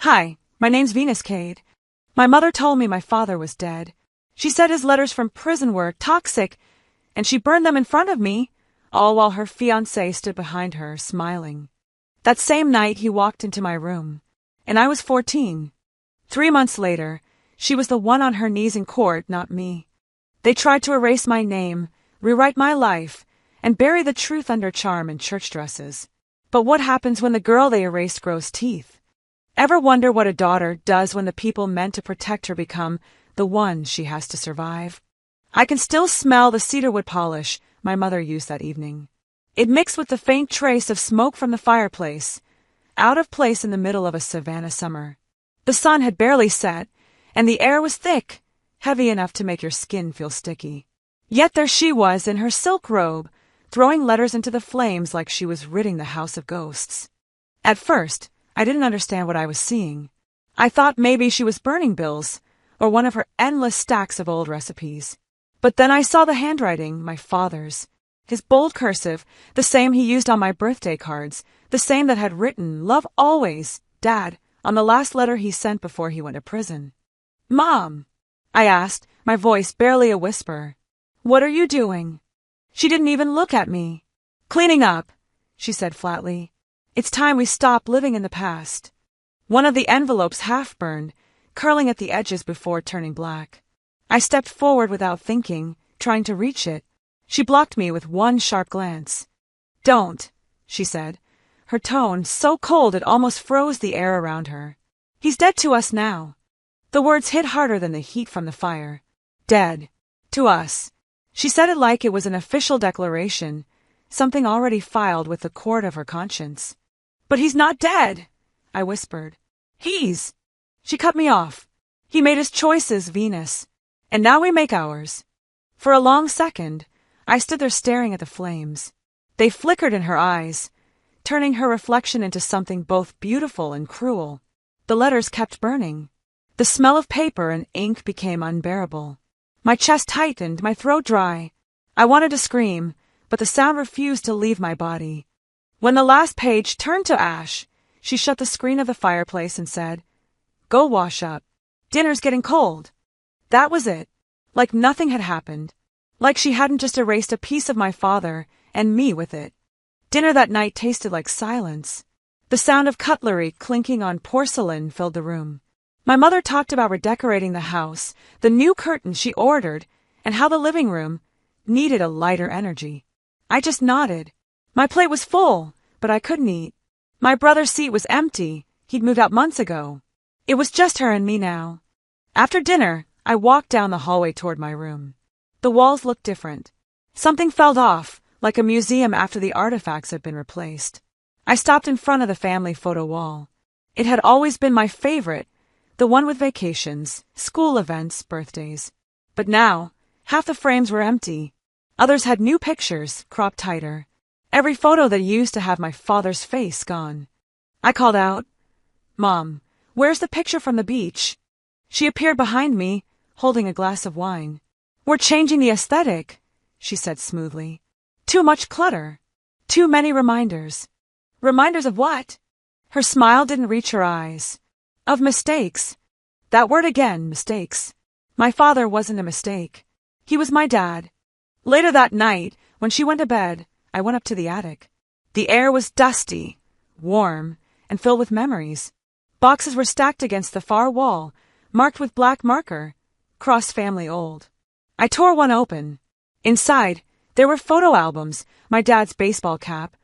Hi, my name's Venus Cade. My mother told me my father was dead. She said his letters from prison were toxic, and she burned them in front of me, all while her fiancé stood behind her, smiling. That same night he walked into my room, and I was 14. 3 months later, she was the one on her knees in court, not me. They tried to erase my name, rewrite my life, and bury the truth under charm and church dresses. But what happens when the girl they erased grows teeth? Ever wonder what a daughter does when the people meant to protect her become the one she has to survive? I can still smell the cedarwood polish my mother used that evening. It mixed with the faint trace of smoke from the fireplace, out of place in the middle of a Savannah summer. The sun had barely set, and the air was thick, heavy enough to make your skin feel sticky. Yet there she was in her silk robe, throwing letters into the flames like she was ridding the house of ghosts. At first, I didn't understand what I was seeing. I thought maybe she was burning bills, or one of her endless stacks of old recipes. But then I saw the handwriting, my father's. His bold cursive, the same he used on my birthday cards, the same that had written, "Love always, Dad," on the last letter he sent before he went to prison. "Mom," I asked, my voice barely a whisper, "what are you doing?" She didn't even look at me. "Cleaning up," she said flatly. "It's time we stop living in the past." One of the envelopes half-burned, curling at the edges before turning black. I stepped forward without thinking, trying to reach it. She blocked me with one sharp glance. "Don't," she said, her tone so cold it almost froze the air around her. "He's dead to us now." The words hit harder than the heat from the fire. Dead. To us. She said it like it was an official declaration, something already filed with the court of her conscience. "But he's not dead," I whispered. "He's—" She cut me off. "He made his choices, Venus. And now we make ours." For a long second, I stood there staring at the flames. They flickered in her eyes, turning her reflection into something both beautiful and cruel. The letters kept burning. The smell of paper and ink became unbearable. My chest tightened, my throat dry. I wanted to scream, but the sound refused to leave my body. When the last page turned to ash, she shut the screen of the fireplace and said, "Go wash up. Dinner's getting cold." That was it. Like nothing had happened. Like she hadn't just erased a piece of my father and me with it. Dinner that night tasted like silence. The sound of cutlery clinking on porcelain filled the room. My mother talked about redecorating the house, the new curtains she ordered, and how the living room needed a lighter energy. I just nodded. My plate was full, but I couldn't eat. My brother's seat was empty. He'd moved out months ago. It was just her and me now. After dinner, I walked down the hallway toward my room. The walls looked different. Something fell off, like a museum after the artifacts had been replaced. I stopped in front of the family photo wall. It had always been my favorite, the one with vacations, school events, birthdays. But now, half the frames were empty. Others had new pictures, cropped tighter. Every photo that used to have my father's face gone. I called out, "Mom, where's the picture from the beach?" She appeared behind me, holding a glass of wine. "We're changing the aesthetic," she said smoothly. "Too much clutter. Too many reminders." "Reminders of what?" Her smile didn't reach her eyes. "Of mistakes." That word again, mistakes. My father wasn't a mistake. He was my dad. Later that night, when she went to bed, I went up to the attic. The air was dusty, warm, and filled with memories. Boxes were stacked against the far wall, marked with black marker, cross family old. I tore one open. Inside, there were photo albums, my dad's baseball cap,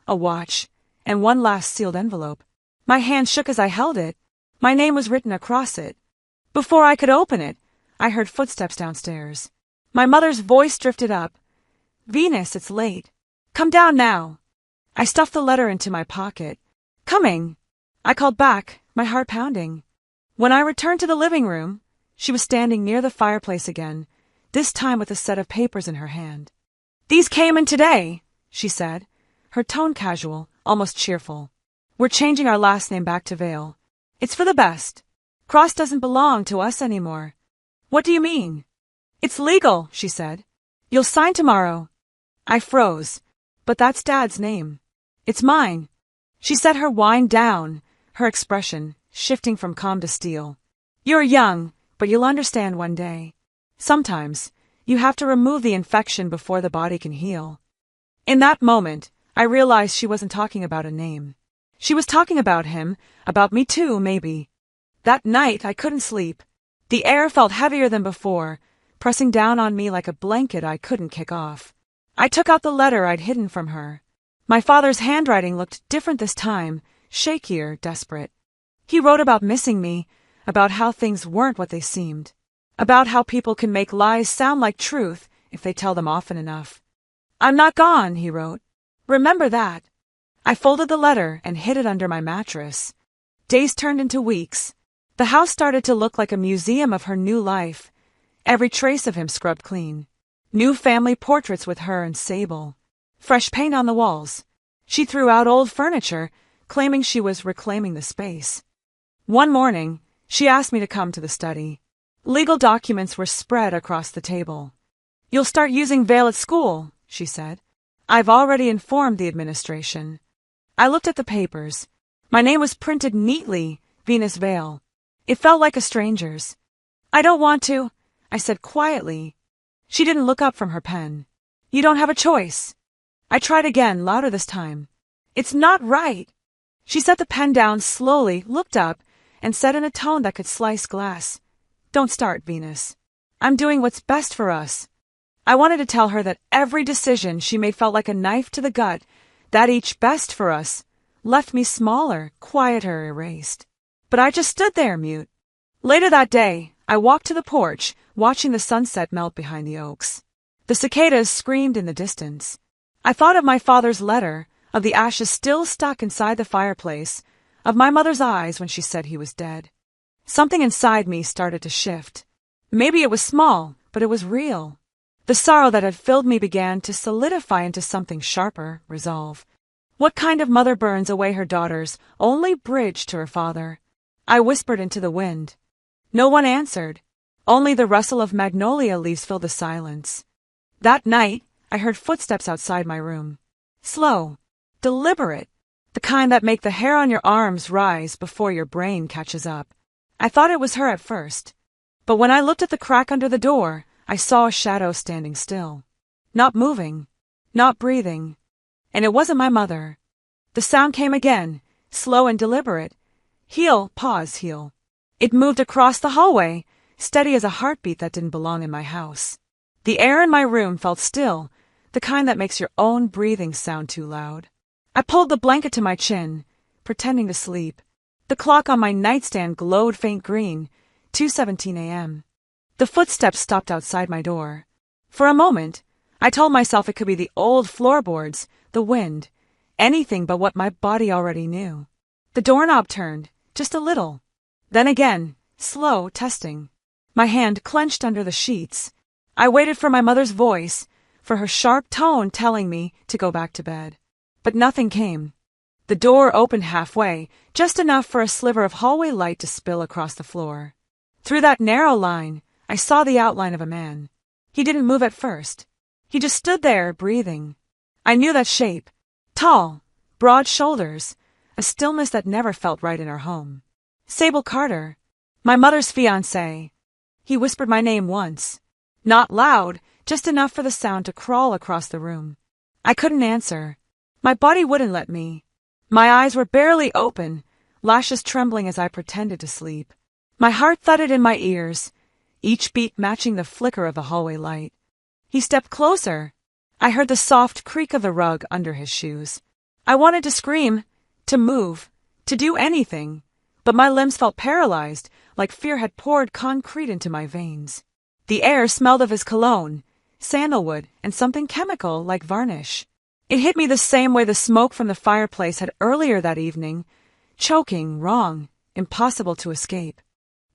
a watch, and one last sealed envelope. My hand shook as I held it. My name was written across it. Before I could open it, I heard footsteps downstairs. My mother's voice drifted up. "Venus, it's late. Come down now." I stuffed the letter into my pocket. "Coming," I called back, my heart pounding. When I returned to the living room, she was standing near the fireplace again, this time with a set of papers in her hand. "These came in today," she said, her tone casual, almost cheerful. "We're changing our last name back to Vale. It's for the best. Cross doesn't belong to us anymore." "What do you mean?" "It's legal," she said. "You'll sign tomorrow." I froze. "But that's Dad's name." "It's mine." She set her wine down, her expression shifting from calm to steel. You're young, but you'll understand one day. Sometimes, you have to remove the infection before the body can heal. In that moment, I realized she wasn't talking about a name. She was talking about him, about me too, maybe. That night, I couldn't sleep. The air felt heavier than before, pressing down on me like a blanket I couldn't kick off. I took out the letter I'd hidden from her. My father's handwriting looked different this time, shakier, desperate. He wrote about missing me, about how things weren't what they seemed, about how people can make lies sound like truth if they tell them often enough. "I'm not gone," he wrote. "Remember that." I folded the letter and hid it under my mattress. Days turned into weeks. The house started to look like a museum of her new life, every trace of him scrubbed clean. New family portraits with her and Sable. Fresh paint on the walls. She threw out old furniture, claiming she was reclaiming the space. One morning, she asked me to come to the study. Legal documents were spread across the table. "You'll start using Vale at school," she said. "I've already informed the administration." I looked at the papers. My name was printed neatly, Venus Vale. It felt like a stranger's. "I don't want to," I said quietly. She didn't look up from her pen. "You don't have a choice." I tried again, louder this time. "It's not right." She set the pen down slowly, looked up, and said in a tone that could slice glass, "Don't start, Venus. I'm doing what's best for us." I wanted to tell her that every decision she made felt like a knife to the gut, that each best for us left me smaller, quieter, erased. But I just stood there, mute. Later that day, I walked to the porch, watching the sunset melt behind the oaks. The cicadas screamed in the distance. I thought of my father's letter, of the ashes still stuck inside the fireplace, of my mother's eyes when she said he was dead. Something inside me started to shift. Maybe it was small, but it was real. The sorrow that had filled me began to solidify into something sharper, resolve. What kind of mother burns away her daughter's only bridge to her father? I whispered into the wind. No one answered. Only the rustle of magnolia leaves filled the silence. That night, I heard footsteps outside my room. Slow, deliberate, the kind that make the hair on your arms rise before your brain catches up. I thought it was her at first. But when I looked at the crack under the door, I saw a shadow standing still. Not moving, not breathing. And it wasn't my mother. The sound came again, slow and deliberate. Heel, pause, heel. It moved across the hallway, steady as a heartbeat that didn't belong in my house. The air in my room felt still, the kind that makes your own breathing sound too loud. I pulled the blanket to my chin, pretending to sleep. The clock on my nightstand glowed faint green, 2:17 a.m. The footsteps stopped outside my door. For a moment, I told myself it could be the old floorboards, the wind, anything but what my body already knew. The doorknob turned, just a little. Then again, slow, testing. My hand clenched under the sheets. I waited for my mother's voice, for her sharp tone telling me to go back to bed. But nothing came. The door opened halfway, just enough for a sliver of hallway light to spill across the floor. Through that narrow line, I saw the outline of a man. He didn't move at first. He just stood there, breathing. I knew that shape. Tall, broad shoulders, a stillness that never felt right in our home. Sable Carter, my mother's fiancé. He whispered my name once. Not loud, just enough for the sound to crawl across the room. I couldn't answer. My body wouldn't let me. My eyes were barely open, lashes trembling as I pretended to sleep. My heart thudded in my ears, each beat matching the flicker of the hallway light. He stepped closer. I heard the soft creak of the rug under his shoes. I wanted to scream, to move, to do anything, but my limbs felt paralyzed, like fear had poured concrete into my veins. The air smelled of his cologne, sandalwood, and something chemical like varnish. It hit me the same way the smoke from the fireplace had earlier that evening, choking, wrong, impossible to escape.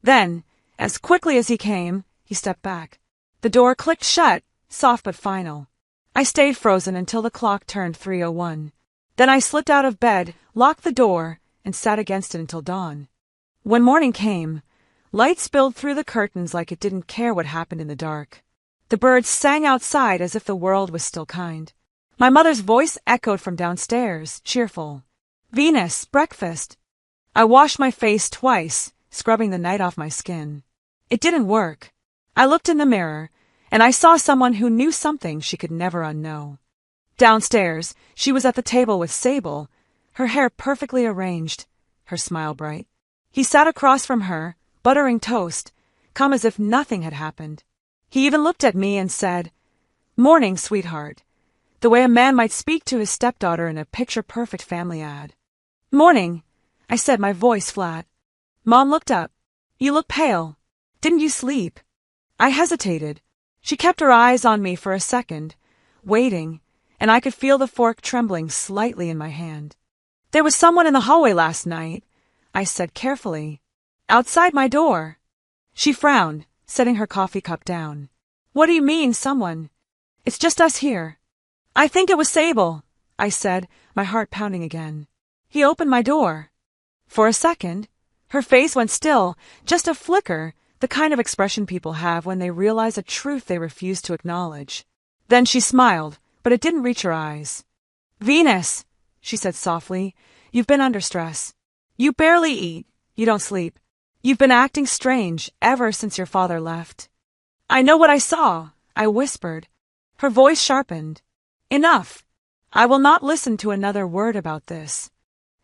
Then, as quickly as he came, he stepped back. The door clicked shut, soft but final. I stayed frozen until the clock turned 3:01. Then I slipped out of bed, locked the door, and sat against it until dawn. When morning came, light spilled through the curtains like it didn't care what happened in the dark. The birds sang outside as if the world was still kind. My mother's voice echoed from downstairs, cheerful. "Venus, breakfast." I washed my face twice, scrubbing the night off my skin. It didn't work. I looked in the mirror, and I saw someone who knew something she could never unknow. Downstairs, she was at the table with Sable, her hair perfectly arranged, her smile bright. He sat across from her, buttering toast, calm as if nothing had happened. He even looked at me and said, "Morning, sweetheart," the way a man might speak to his stepdaughter in a picture-perfect family ad. "Morning," I said, my voice flat. Mom looked up. "You look pale. Didn't you sleep?" I hesitated. She kept her eyes on me for a second, waiting, and I could feel the fork trembling slightly in my hand. "There was someone in the hallway last night," I said carefully. "Outside my door." She frowned, setting her coffee cup down. "What do you mean, someone? It's just us here." "I think it was Sable," I said, my heart pounding again. "He opened my door." For a second, her face went still, just a flicker, the kind of expression people have when they realize a truth they refuse to acknowledge. Then she smiled, but it didn't reach her eyes. "Venus," she said softly, "you've been under stress. You barely eat, you don't sleep. You've been acting strange ever since your father left." "I know what I saw," I whispered. Her voice sharpened. "Enough. I will not listen to another word about this."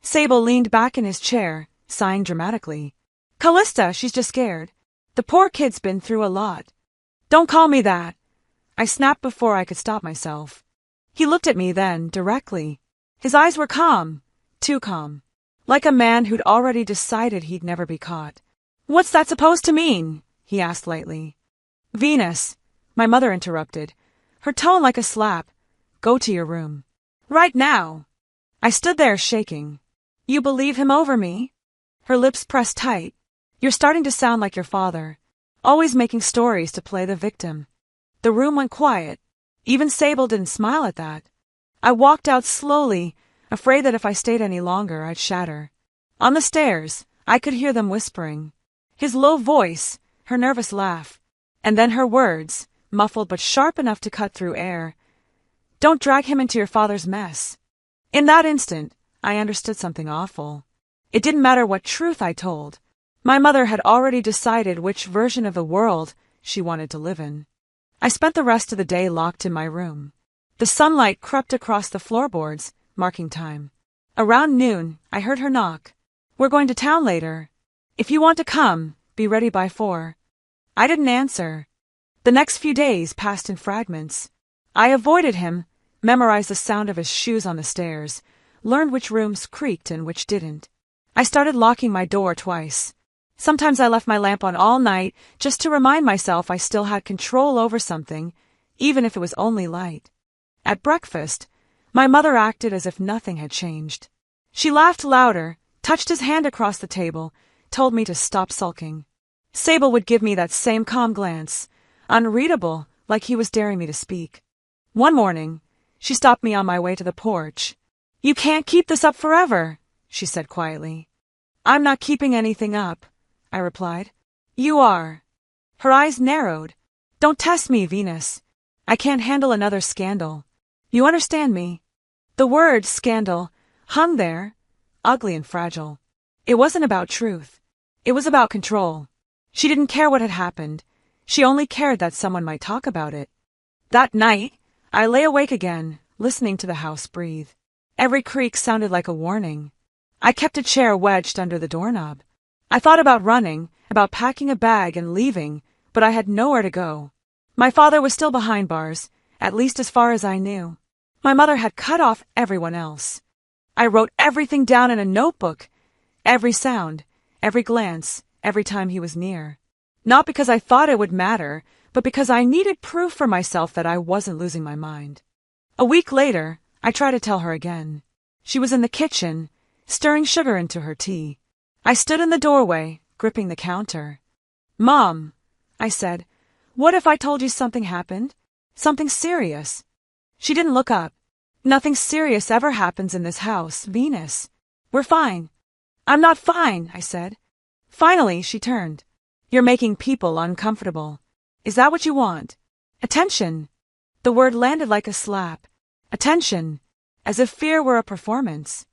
Sable leaned back in his chair, sighing dramatically. "Callista, she's just scared. The poor kid's been through a lot." "Don't call me that," I snapped before I could stop myself. He looked at me then, directly. His eyes were calm, too calm, like a man who'd already decided he'd never be caught. "What's that supposed to mean?" he asked lightly. "Venus," my mother interrupted, her tone like a slap. "Go to your room. Right now." I stood there shaking. "You believe him over me?" Her lips pressed tight. "You're starting to sound like your father, always making stories to play the victim." The room went quiet. Even Sable didn't smile at that. I walked out slowly, afraid that if I stayed any longer, I'd shatter. On the stairs, I could hear them whispering. His low voice, her nervous laugh, and then her words, muffled but sharp enough to cut through air. "Don't drag him into your father's mess." In that instant, I understood something awful. It didn't matter what truth I told. My mother had already decided which version of the world she wanted to live in. I spent the rest of the day locked in my room. The sunlight crept across the floorboards, marking time. Around noon, I heard her knock. "We're going to town later. If you want to come, be ready by 4. I didn't answer. The next few days passed in fragments. I avoided him, memorized the sound of his shoes on the stairs, learned which rooms creaked and which didn't. I started locking my door twice. Sometimes I left my lamp on all night just to remind myself I still had control over something, even if it was only light. At breakfast, my mother acted as if nothing had changed. She laughed louder, touched his hand across the table, told me to stop sulking. Sable would give me that same calm glance, unreadable, like he was daring me to speak. One morning, she stopped me on my way to the porch. "You can't keep this up forever," she said quietly. "I'm not keeping anything up," I replied. "You are." Her eyes narrowed. "Don't test me, Venus. I can't handle another scandal. You understand me?" The word scandal hung there, ugly and fragile. It wasn't about truth. It was about control. She didn't care what had happened. She only cared that someone might talk about it. That night, I lay awake again, listening to the house breathe. Every creak sounded like a warning. I kept a chair wedged under the doorknob. I thought about running, about packing a bag and leaving, but I had nowhere to go. My father was still behind bars, at least as far as I knew. My mother had cut off everyone else. I wrote everything down in a notebook, every sound, every glance, every time he was near. Not because I thought it would matter, but because I needed proof for myself that I wasn't losing my mind. A week later, I tried to tell her again. She was in the kitchen, stirring sugar into her tea. I stood in the doorway, gripping the counter. "Mom," I said, "what if I told you something happened? Something serious?" She didn't look up. "Nothing serious ever happens in this house, Venus. We're fine." "I'm not fine," I said. Finally, she turned. "You're making people uncomfortable. Is that what you want? Attention." The word landed like a slap. Attention, as if fear were a performance.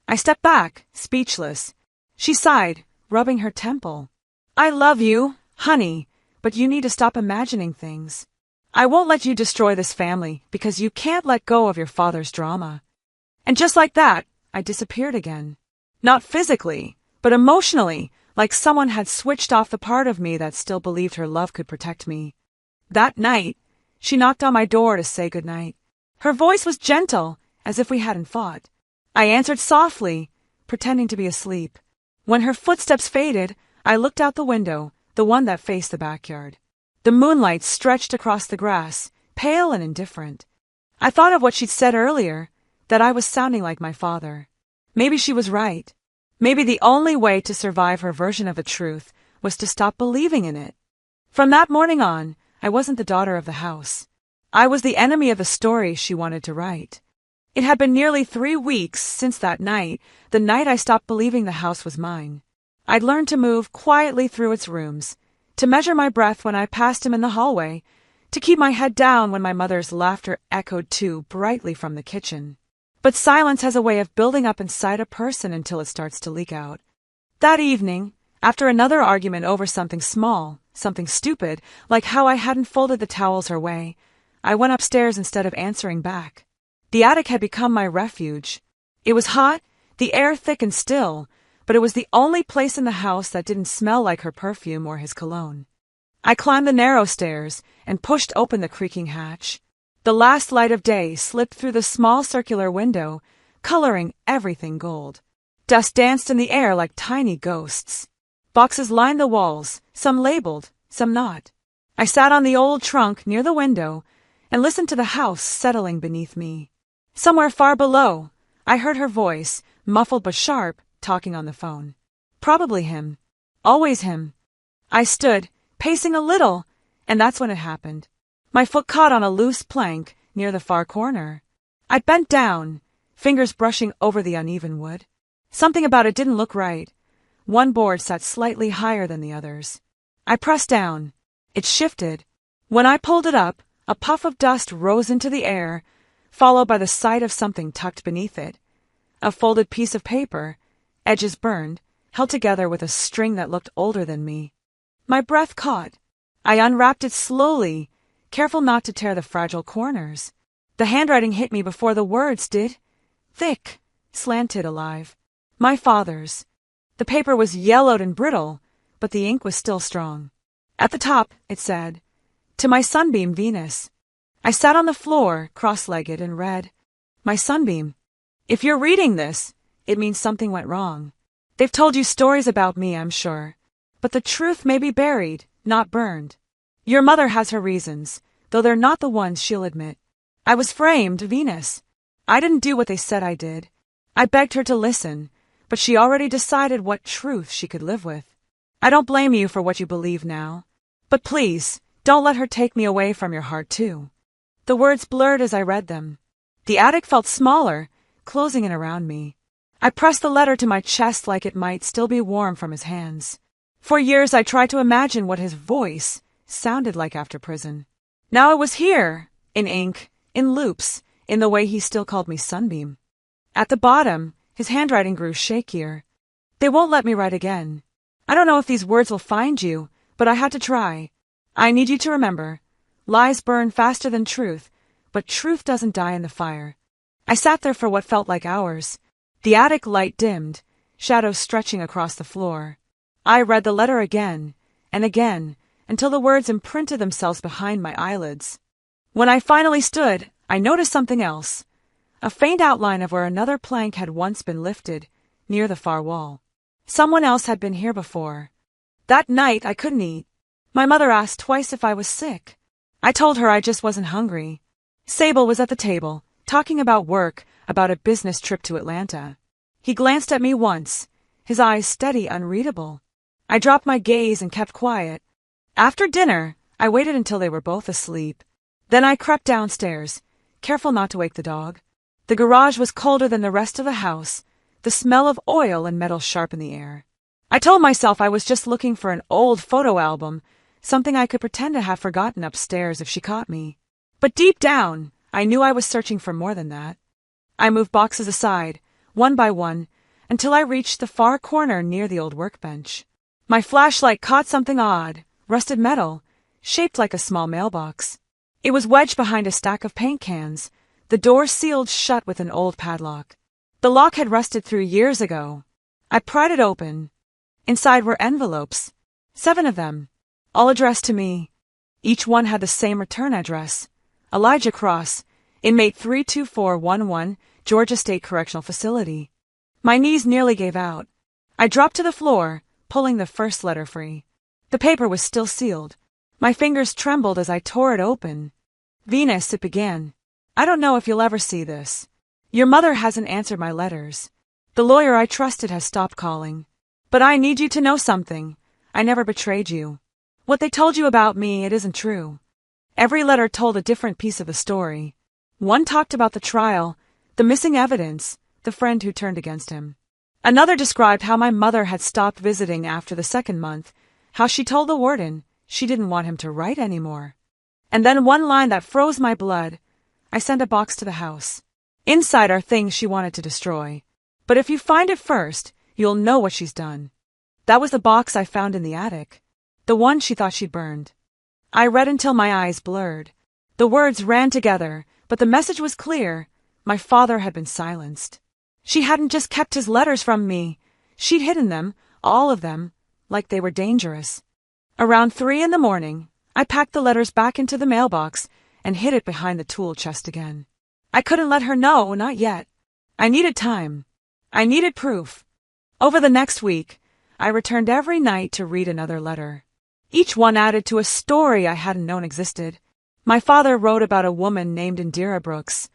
I stepped back, speechless. She sighed, rubbing her temple. I love you, honey, but you need to stop imagining things. I won't let you destroy this family because you can't let go of your father's drama. And just like that, I disappeared again. Not physically, but emotionally, like someone had switched off the part of me that still believed her love could protect me. That night, she knocked on my door to say goodnight. Her voice was gentle, as if we hadn't fought. I answered softly, pretending to be asleep. When her footsteps faded, I looked out the window, the one that faced the backyard. The moonlight stretched across the grass, pale and indifferent. I thought of what she'd said earlier, that I was sounding like my father. Maybe she was right. Maybe the only way to survive her version of the truth was to stop believing in it. From that morning on, I wasn't the daughter of the house. I was the enemy of the story she wanted to write. It had been nearly 3 weeks since that night, the night I stopped believing the house was mine. I'd learned to move quietly through its rooms, to measure my breath when I passed him in the hallway, to keep my head down when my mother's laughter echoed too brightly from the kitchen. But silence has a way of building up inside a person until it starts to leak out. That evening, after another argument over something small, something stupid, like how I hadn't folded the towels her way, I went upstairs instead of answering back. The attic had become my refuge. It was hot, the air thick and still, but it was the only place in the house that didn't smell like her perfume or his cologne. I climbed the narrow stairs and pushed open the creaking hatch. The last light of day slipped through the small circular window, coloring everything gold. Dust danced in the air like tiny ghosts. Boxes lined the walls, some labeled, some not. I sat on the old trunk near the window and listened to the house settling beneath me. Somewhere far below, I heard her voice, muffled but sharp, talking on the phone. Probably him. Always him. I stood, pacing a little, and that's when it happened. My foot caught on a loose plank near the far corner. I bent down, fingers brushing over the uneven wood. Something about it didn't look right. One board sat slightly higher than the others. I pressed down. It shifted. When I pulled it up, a puff of dust rose into the air, followed by the sight of something tucked beneath it. A folded piece of paper, edges burned, held together with a string that looked older than me. My breath caught. I unwrapped it slowly, careful not to tear the fragile corners. The handwriting hit me before the words did. Thick, slanted, alive. My father's. The paper was yellowed and brittle, but the ink was still strong. At the top, it said, "To my sunbeam, Venus." I sat on the floor, cross-legged, and read, "My sunbeam. If you're reading this, it means something went wrong. They've told you stories about me, I'm sure. But the truth may be buried, not burned. Your mother has her reasons, though they're not the ones she'll admit. I was framed, Venus. I didn't do what they said I did. I begged her to listen, but she already decided what truth she could live with. I don't blame you for what you believe now. But please, don't let her take me away from your heart, too." The words blurred as I read them. The attic felt smaller, closing in around me. I pressed the letter to my chest like it might still be warm from his hands. For years I tried to imagine what his voice sounded like after prison. Now it was here, in ink, in loops, in the way he still called me Sunbeam. At the bottom, his handwriting grew shakier. "They won't let me write again. I don't know if these words will find you, but I had to try. I need you to remember, lies burn faster than truth, but truth doesn't die in the fire." I sat there for what felt like hours. The attic light dimmed, shadows stretching across the floor. I read the letter again, and again, until the words imprinted themselves behind my eyelids. When I finally stood, I noticed something else. A faint outline of where another plank had once been lifted, near the far wall. Someone else had been here before. That night I couldn't eat. My mother asked twice if I was sick. I told her I just wasn't hungry. Sable was at the table, talking about work, about a business trip to Atlanta. He glanced at me once, his eyes steady, unreadable. I dropped my gaze and kept quiet. After dinner, I waited until they were both asleep. Then I crept downstairs, careful not to wake the dog. The garage was colder than the rest of the house, the smell of oil and metal sharp in the air. I told myself I was just looking for an old photo album, something I could pretend to have forgotten upstairs if she caught me. But deep down, I knew I was searching for more than that. I moved boxes aside, one by one, until I reached the far corner near the old workbench. My flashlight caught something odd, rusted metal, shaped like a small mailbox. It was wedged behind a stack of paint cans, the door sealed shut with an old padlock. The lock had rusted through years ago. I pried it open. Inside were envelopes, 7 of them, all addressed to me. Each one had the same return address, Elijah Cross, inmate 32411, Georgia State Correctional Facility. My knees nearly gave out. I dropped to the floor, pulling the first letter free. The paper was still sealed. My fingers trembled as I tore it open. Venus, it began. I don't know if you'll ever see this. Your mother hasn't answered my letters. The lawyer I trusted has stopped calling. But I need you to know something. I never betrayed you. What they told you about me, it isn't true. Every letter told a different piece of the story. One talked about the trial, the missing evidence, the friend who turned against him. Another described how my mother had stopped visiting after the 2nd month, how she told the warden she didn't want him to write anymore. And then one line that froze my blood. I sent a box to the house. Inside are things she wanted to destroy. But if you find it first, you'll know what she's done. That was the box I found in the attic. The one she thought she'd burned. I read until my eyes blurred. The words ran together, but the message was clear. My father had been silenced. She hadn't just kept his letters from me. She'd hidden them, all of them, like they were dangerous. Around 3 a.m, I packed the letters back into the mailbox and hid it behind the tool chest again. I couldn't let her know, not yet. I needed time. I needed proof. Over the next week, I returned every night to read another letter. Each one added to a story I hadn't known existed. My father wrote about a woman named Indira Brooks,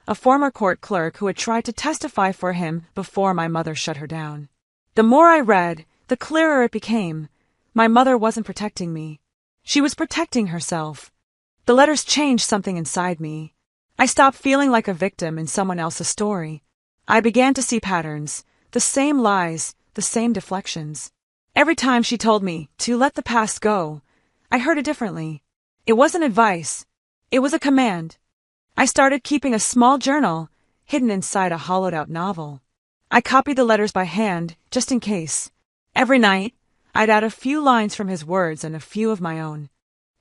a former court clerk who had tried to testify for him before my mother shut her down. The more I read, the clearer it became. My mother wasn't protecting me. She was protecting herself. The letters changed something inside me. I stopped feeling like a victim in someone else's story. I began to see patterns, the same lies, the same deflections. Every time she told me to let the past go, I heard it differently. It wasn't advice. It was a command. I started keeping a small journal, hidden inside a hollowed-out novel. I copied the letters by hand, just in case. Every night, I'd add a few lines from his words and a few of my own.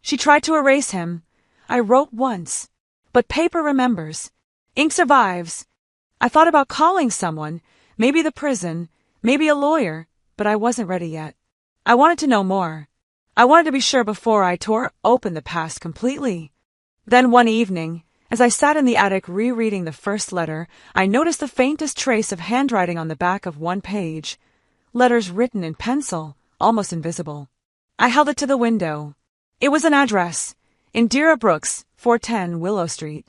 She tried to erase him. I wrote once. But paper remembers. Ink survives. I thought about calling someone, maybe the prison, maybe a lawyer, but I wasn't ready yet. I wanted to know more. I wanted to be sure before I tore open the past completely. Then one evening, as I sat in the attic rereading the first letter, I noticed the faintest trace of handwriting on the back of one page. Letters written in pencil, almost invisible. I held it to the window. It was an address. Indira Brooks, 410 Willow Street.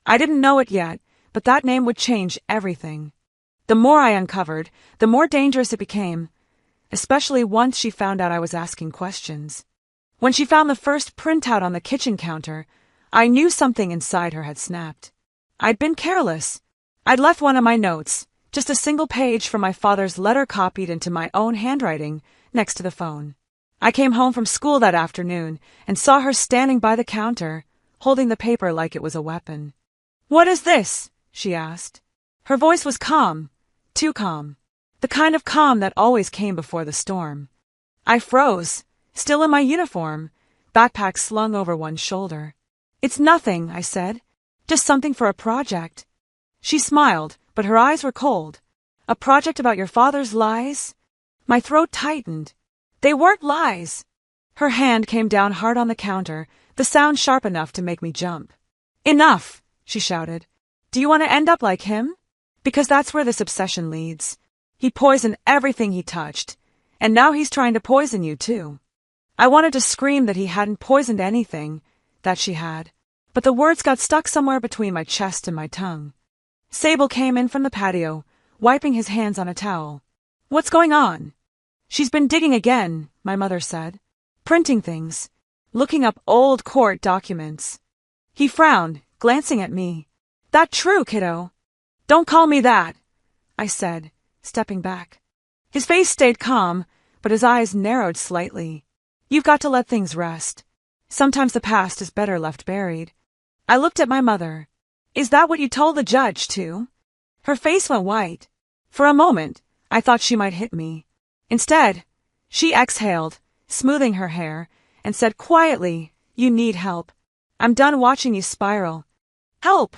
I didn't know it yet, but that name would change everything. The more I uncovered, the more dangerous it became, especially once she found out I was asking questions. When she found the first printout on the kitchen counter, I knew something inside her had snapped. I'd been careless. I'd left one of my notes, just a single page from my father's letter copied into my own handwriting, next to the phone. I came home from school that afternoon and saw her standing by the counter, holding the paper like it was a weapon. "What is this?" she asked. Her voice was calm, too calm, the kind of calm that always came before the storm. I froze, still in my uniform, backpack slung over one shoulder. "It's nothing," I said. "Just something for a project." She smiled, but her eyes were cold. "A project about your father's lies?" My throat tightened. They weren't lies. Her hand came down hard on the counter, the sound sharp enough to make me jump. "Enough," she shouted. "Do you want to end up like him? Because that's where this obsession leads. He poisoned everything he touched, and now he's trying to poison you too." I wanted to scream that he hadn't poisoned anything, that she had, but the words got stuck somewhere between my chest and my tongue. Sable came in from the patio, wiping his hands on a towel. "What's going on?" "She's been digging again," my mother said. "Printing things. Looking up old court documents." He frowned, glancing at me. "That true, kiddo?" "Don't call me that," I said, stepping back. His face stayed calm, but his eyes narrowed slightly. "You've got to let things rest. Sometimes the past is better left buried." I looked at my mother. "Is that what you told the judge, too?" Her face went white. For a moment, I thought she might hit me. Instead, she exhaled, smoothing her hair, and said quietly, "You need help. I'm done watching you spiral." "Help?"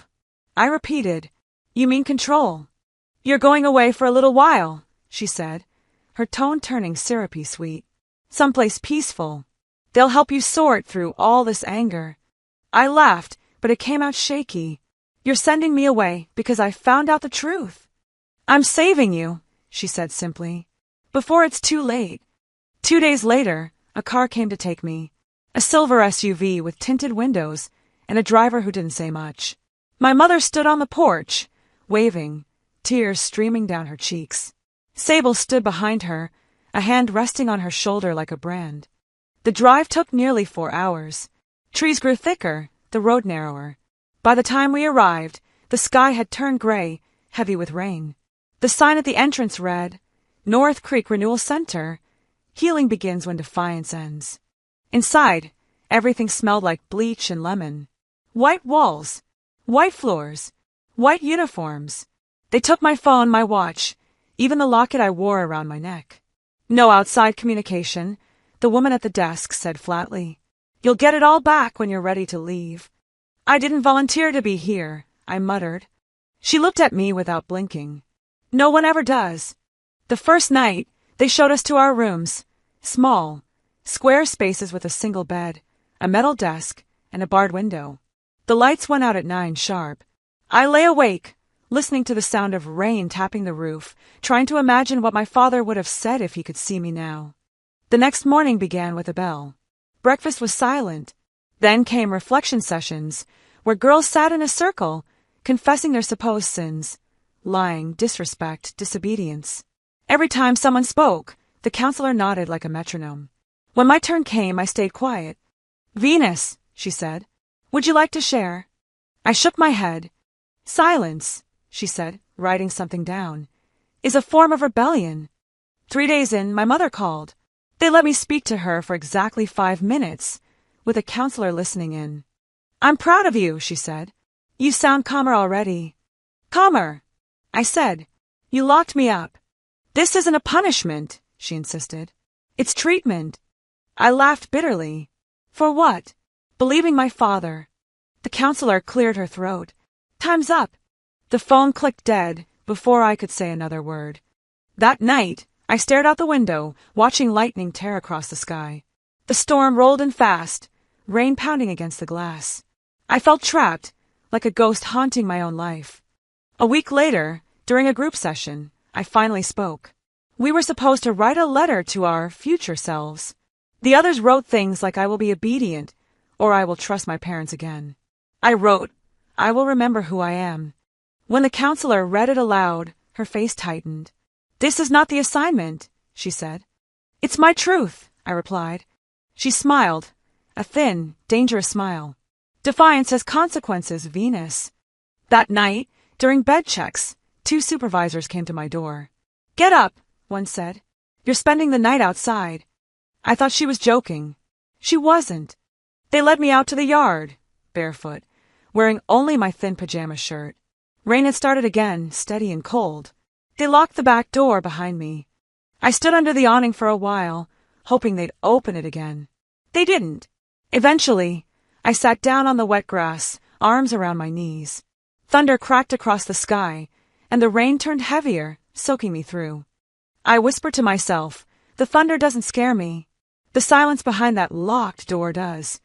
I repeated. "You mean control." "You're going away for a little while," she said, her tone turning syrupy sweet. "Someplace peaceful. They'll help you sort through all this anger." I laughed, but it came out shaky. "You're sending me away because I found out the truth." "I'm saving you," she said simply, "before it's too late." 2 days later, a car came to take me. A silver SUV with tinted windows and a driver who didn't say much. My mother stood on the porch, waving, tears streaming down her cheeks. Sable stood behind her, a hand resting on her shoulder like a brand. The drive took nearly 4 hours. Trees grew thicker, the road narrower. By the time we arrived, the sky had turned gray, heavy with rain. The sign at the entrance read, "North Creek Renewal Center. Healing begins when defiance ends." Inside, everything smelled like bleach and lemon. White walls, white floors, white uniforms. They took my phone, my watch, even the locket I wore around my neck. "No outside communication," the woman at the desk said flatly. "You'll get it all back when you're ready to leave." "I didn't volunteer to be here," I muttered. She looked at me without blinking. "No one ever does." The first night, they showed us to our rooms. Small, square spaces with a single bed, a metal desk, and a barred window. The lights went out at 9 sharp. I lay awake, listening to the sound of rain tapping the roof, trying to imagine what my father would have said if he could see me now. The next morning began with a bell. Breakfast was silent. Then came reflection sessions, where girls sat in a circle, confessing their supposed sins, lying, disrespect, disobedience. Every time someone spoke, the counselor nodded like a metronome. When my turn came, I stayed quiet. "Venus," she said, "would you like to share?" I shook my head. "Silence," she said, writing something down, "is a form of rebellion." 3 days in, my mother called. They let me speak to her for exactly 5 minutes, with a counselor listening in. "I'm proud of you," she said. "You sound calmer already." "Calmer," I said. "You locked me up." "This isn't a punishment," she insisted. "It's treatment." I laughed bitterly. For what? Believing my father. The counselor cleared her throat. "Time's up." The phone clicked dead before I could say another word. That night, I stared out the window, watching lightning tear across the sky. The storm rolled in fast, rain pounding against the glass. I felt trapped, like a ghost haunting my own life. A week later, during a group session, I finally spoke. We were supposed to write a letter to our future selves. The others wrote things like "I will be obedient," or "I will trust my parents again." I wrote, "I will remember who I am." When the counselor read it aloud, her face tightened. "This is not the assignment," she said. "It's my truth," I replied. She smiled, a thin, dangerous smile. "Defiance has consequences, Venus." That night, during bed checks, 2 supervisors came to my door. "Get up," one said. "You're spending the night outside." I thought she was joking. She wasn't. They led me out to the yard, barefoot, wearing only my thin pajama shirt. Rain had started again, steady and cold. They locked the back door behind me. I stood under the awning for a while, hoping they'd open it again. They didn't. Eventually, I sat down on the wet grass, arms around my knees. Thunder cracked across the sky, and the rain turned heavier, soaking me through. I whispered to myself, "The thunder doesn't scare me. The silence behind that locked door does."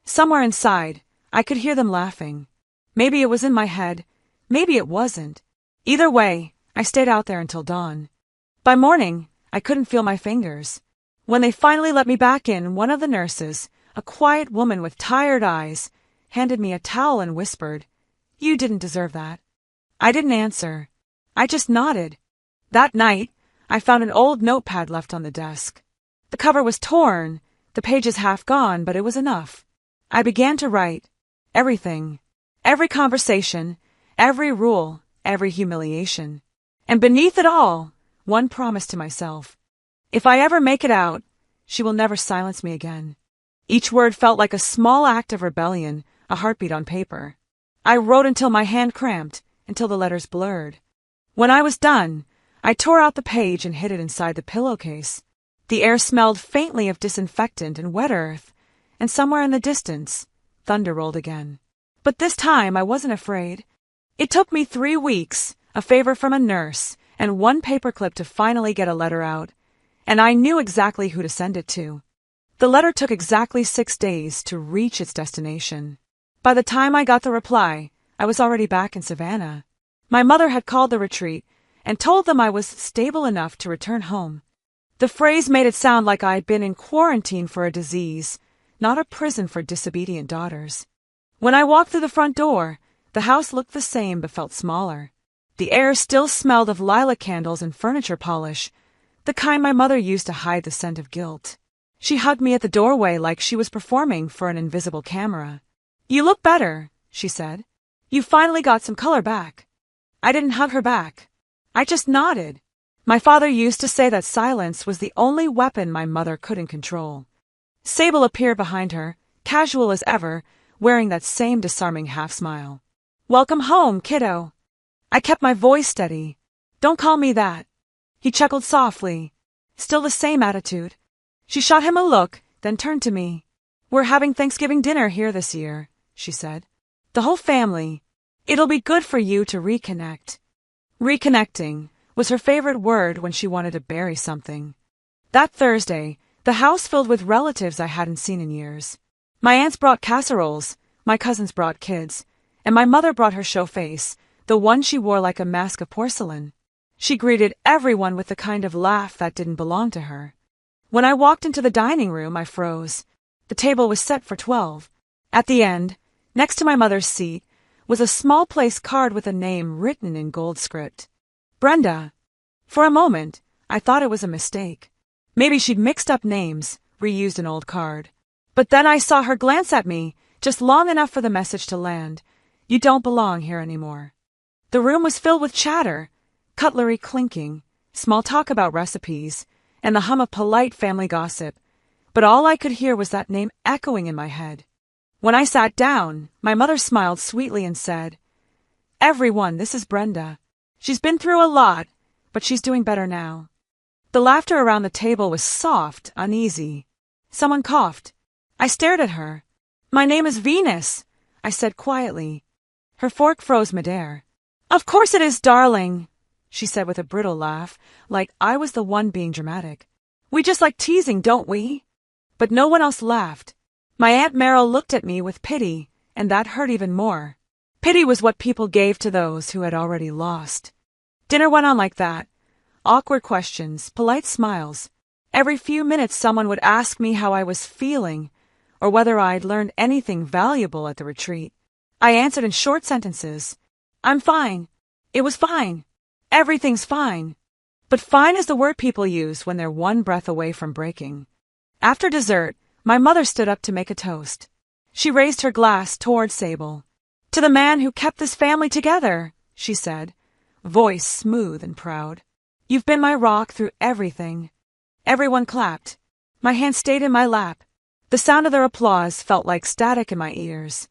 Somewhere inside, I could hear them laughing. Maybe it was in my head. Maybe it wasn't. Either way, I stayed out there until dawn. By morning, I couldn't feel my fingers. When they finally let me back in, one of the nurses, a quiet woman with tired eyes, handed me a towel and whispered, "You didn't deserve that." I didn't answer. I just nodded. That night, I found an old notepad left on the desk. The cover was torn, the pages half gone, but it was enough. I began to write. Everything. Every conversation, every rule, every humiliation. And beneath it all, one promise to myself. If I ever make it out, she will never silence me again. Each word felt like a small act of rebellion, a heartbeat on paper. I wrote until my hand cramped, until the letters blurred. When I was done, I tore out the page and hid it inside the pillowcase. The air smelled faintly of disinfectant and wet earth, and somewhere in the distance, thunder rolled again. But this time I wasn't afraid. It took me 3 weeks, a favor from a nurse, and 1 paperclip to finally get a letter out, and I knew exactly who to send it to. The letter took exactly 6 days to reach its destination. By the time I got the reply, I was already back in Savannah. My mother had called the retreat and told them I was stable enough to return home. The phrase made it sound like I had been in quarantine for a disease, not a prison for disobedient daughters. When I walked through the front door, the house looked the same but felt smaller. The air still smelled of lilac candles and furniture polish, the kind my mother used to hide the scent of guilt. She hugged me at the doorway like she was performing for an invisible camera. "You look better," she said. "You finally got some color back." I didn't hug her back. I just nodded. My father used to say that silence was the only weapon my mother couldn't control. Sable appeared behind her, casual as ever, wearing that same disarming half-smile. "Welcome home, kiddo." I kept my voice steady. "Don't call me that." He chuckled softly. Still the same attitude. She shot him a look, then turned to me. "We're having Thanksgiving dinner here this year," she said. "The whole family. It'll be good for you to reconnect." Reconnecting was her favorite word when she wanted to bury something. That Thursday, the house filled with relatives I hadn't seen in years. My aunts brought casseroles, my cousins brought kids, and my mother brought her show face, the one she wore like a mask of porcelain. She greeted everyone with the kind of laugh that didn't belong to her. When I walked into the dining room, I froze. The table was set for 12. At the end, next to my mother's seat, was a small place card with a name written in gold script. Brenda. For a moment, I thought it was a mistake. Maybe she'd mixed up names, reused an old card. But then I saw her glance at me, just long enough for the message to land. "You don't belong here anymore." The room was filled with chatter, cutlery clinking, small talk about recipes, and the hum of polite family gossip. But all I could hear was that name echoing in my head. When I sat down, my mother smiled sweetly and said, "Everyone, this is Brenda. She's been through a lot, but she's doing better now." The laughter around the table was soft, uneasy. Someone coughed. I stared at her. "My name is Venus," I said quietly. Her fork froze midair. "Of course it is, darling," she said with a brittle laugh, like I was the one being dramatic. "We just like teasing, don't we?" But no one else laughed. My Aunt Merrill looked at me with pity, and that hurt even more. Pity was what people gave to those who had already lost. Dinner went on like that. Awkward questions, polite smiles. Every few minutes someone would ask me how I was feeling, or whether I'd learned anything valuable at the retreat. I answered in short sentences. "I'm fine. It was fine. Everything's fine." But fine is the word people use when they're one breath away from breaking. After dessert, my mother stood up to make a toast. She raised her glass toward Sable. "To the man who kept this family together," she said, voice smooth and proud. "You've been my rock through everything." Everyone clapped. My hand stayed in my lap. The sound of their applause felt like static in my ears.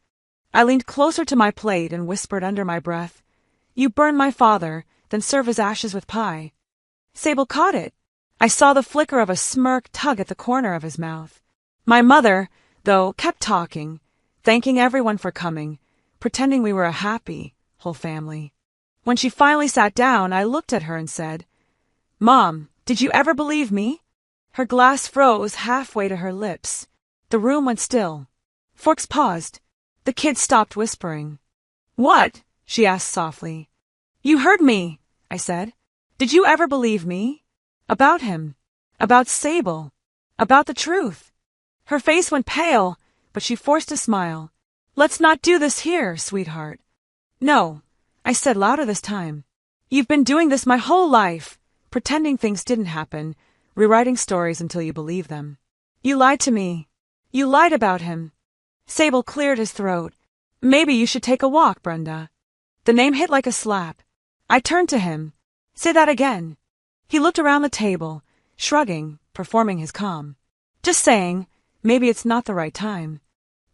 I leaned closer to my plate and whispered under my breath, "You burn my father, then serve his ashes with pie." Sable caught it. I saw the flicker of a smirk tug at the corner of his mouth. My mother, though, kept talking, thanking everyone for coming, pretending we were a happy, whole family. When she finally sat down, I looked at her and said, "Mom, did you ever believe me?" Her glass froze halfway to her lips. The room went still. Forks paused. The kids stopped whispering. "What?" she asked softly. "You heard me," I said. "Did you ever believe me? About him. About Sable. About the truth." Her face went pale, but she forced a smile. "Let's not do this here, sweetheart." "No," I said louder this time. "You've been doing this my whole life, pretending things didn't happen, rewriting stories until you believe them. You lied to me. You lied about him." Sable cleared his throat. "Maybe you should take a walk, Brenda." The name hit like a slap. I turned to him. "Say that again." He looked around the table, shrugging, performing his calm. "Just saying, maybe it's not the right time."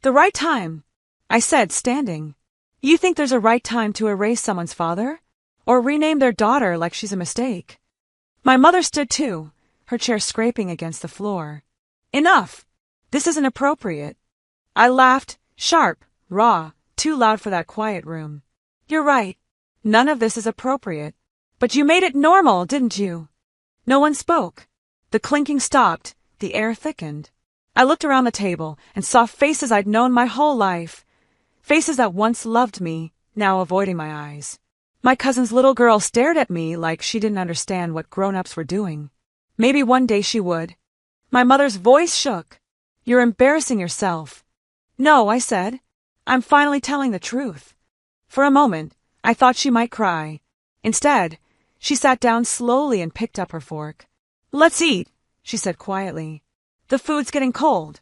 "The right time?" I said, standing. "You think there's a right time to erase someone's father? Or rename their daughter like she's a mistake?" My mother stood too, her chair scraping against the floor. Enough! This isn't appropriate. I laughed, sharp, raw, too loud for that quiet room. You're right. None of this is appropriate. But you made it normal, didn't you? No one spoke. The clinking stopped, the air thickened. I looked around the table and saw faces I'd known my whole life. Faces that once loved me, now avoiding my eyes. My cousin's little girl stared at me like she didn't understand what grown-ups were doing. Maybe one day she would. My mother's voice shook. You're embarrassing yourself. No, I said. I'm finally telling the truth. For a moment, I thought she might cry. Instead, she sat down slowly and picked up her fork. Let's eat, she said quietly. The food's getting cold.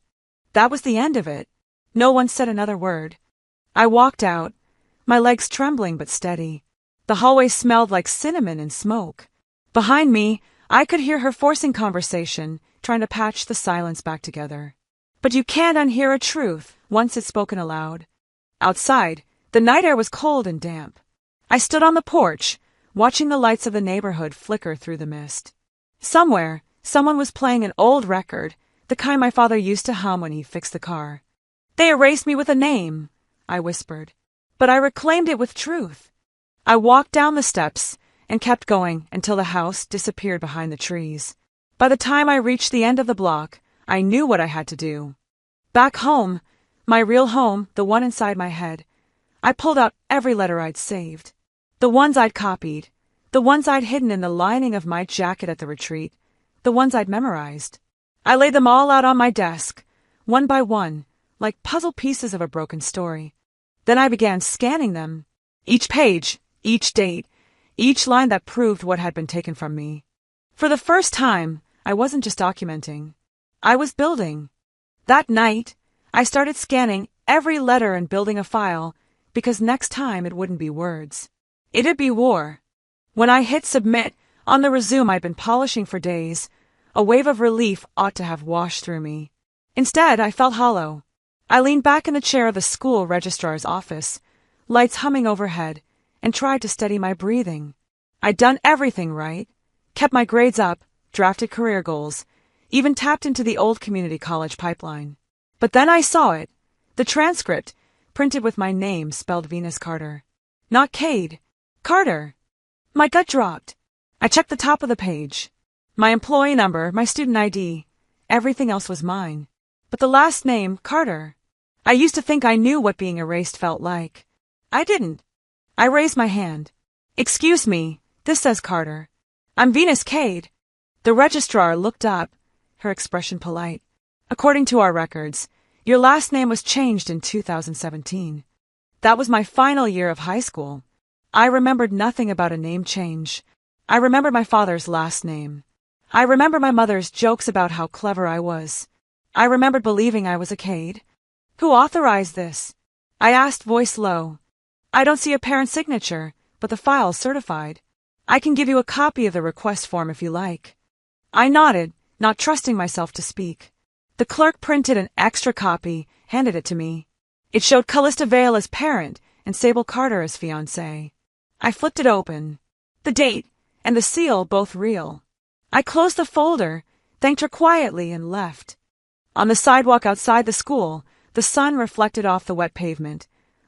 That was the end of it. No one said another word. I walked out, my legs trembling but steady. The hallway smelled like cinnamon and smoke. Behind me, I could hear her forcing conversation, trying to patch the silence back together. But you can't unhear a truth once it's spoken aloud. Outside, the night air was cold and damp. I stood on the porch, watching the lights of the neighborhood flicker through the mist. Somewhere, someone was playing an old record, the kind my father used to hum when he fixed the car. They erased me with a name, I whispered. But I reclaimed it with truth. I walked down the steps and kept going until the house disappeared behind the trees. By the time I reached the end of the block, I knew what I had to do. Back home, my real home, the one inside my head, I pulled out every letter I'd saved. The ones I'd copied, the ones I'd hidden in the lining of my jacket at the retreat, the ones I'd memorized. I laid them all out on my desk, one by one, like puzzle pieces of a broken story. Then I began scanning them. Each page, each date, each line that proved what had been taken from me. For the first time, I wasn't just documenting. I was building. That night, I started scanning every letter and building a file, because next time it wouldn't be words. It'd be war. When I hit submit on the resume I'd been polishing for days, a wave of relief ought to have washed through me. Instead, I felt hollow. I leaned back in the chair of the school registrar's office, lights humming overhead, and tried to steady my breathing. I'd done everything right, kept my grades up, drafted career goals, even tapped into the old community college pipeline. But then I saw it, the transcript, printed with my name spelled Venus Carter. Not Cade, Carter. My gut dropped. I checked the top of the page. My employee number, my student ID, everything else was mine. But the last name, Carter. I used to think I knew what being erased felt like. I didn't. I raised my hand. Excuse me, this says Carter. I'm Venus Cade. The registrar looked up, her expression polite. According to our records, your last name was changed in 2017. That was my final year of high school. I remembered nothing about a name change. I remembered my father's last name. I remember my mother's jokes about how clever I was. I remembered believing I was a Cade. Who authorized this? I asked, voice low. I don't see a parent signature, but the file's certified. I can give you a copy of the request form if you like. I nodded, not trusting myself to speak. The clerk printed an extra copy, handed it to me. It showed Callista Vale as parent and Sable Carter as fiancé. I flipped it open. The date and the seal both real. I closed the folder, thanked her quietly, and left. On the sidewalk outside the school, the sun reflected off the wet pavement.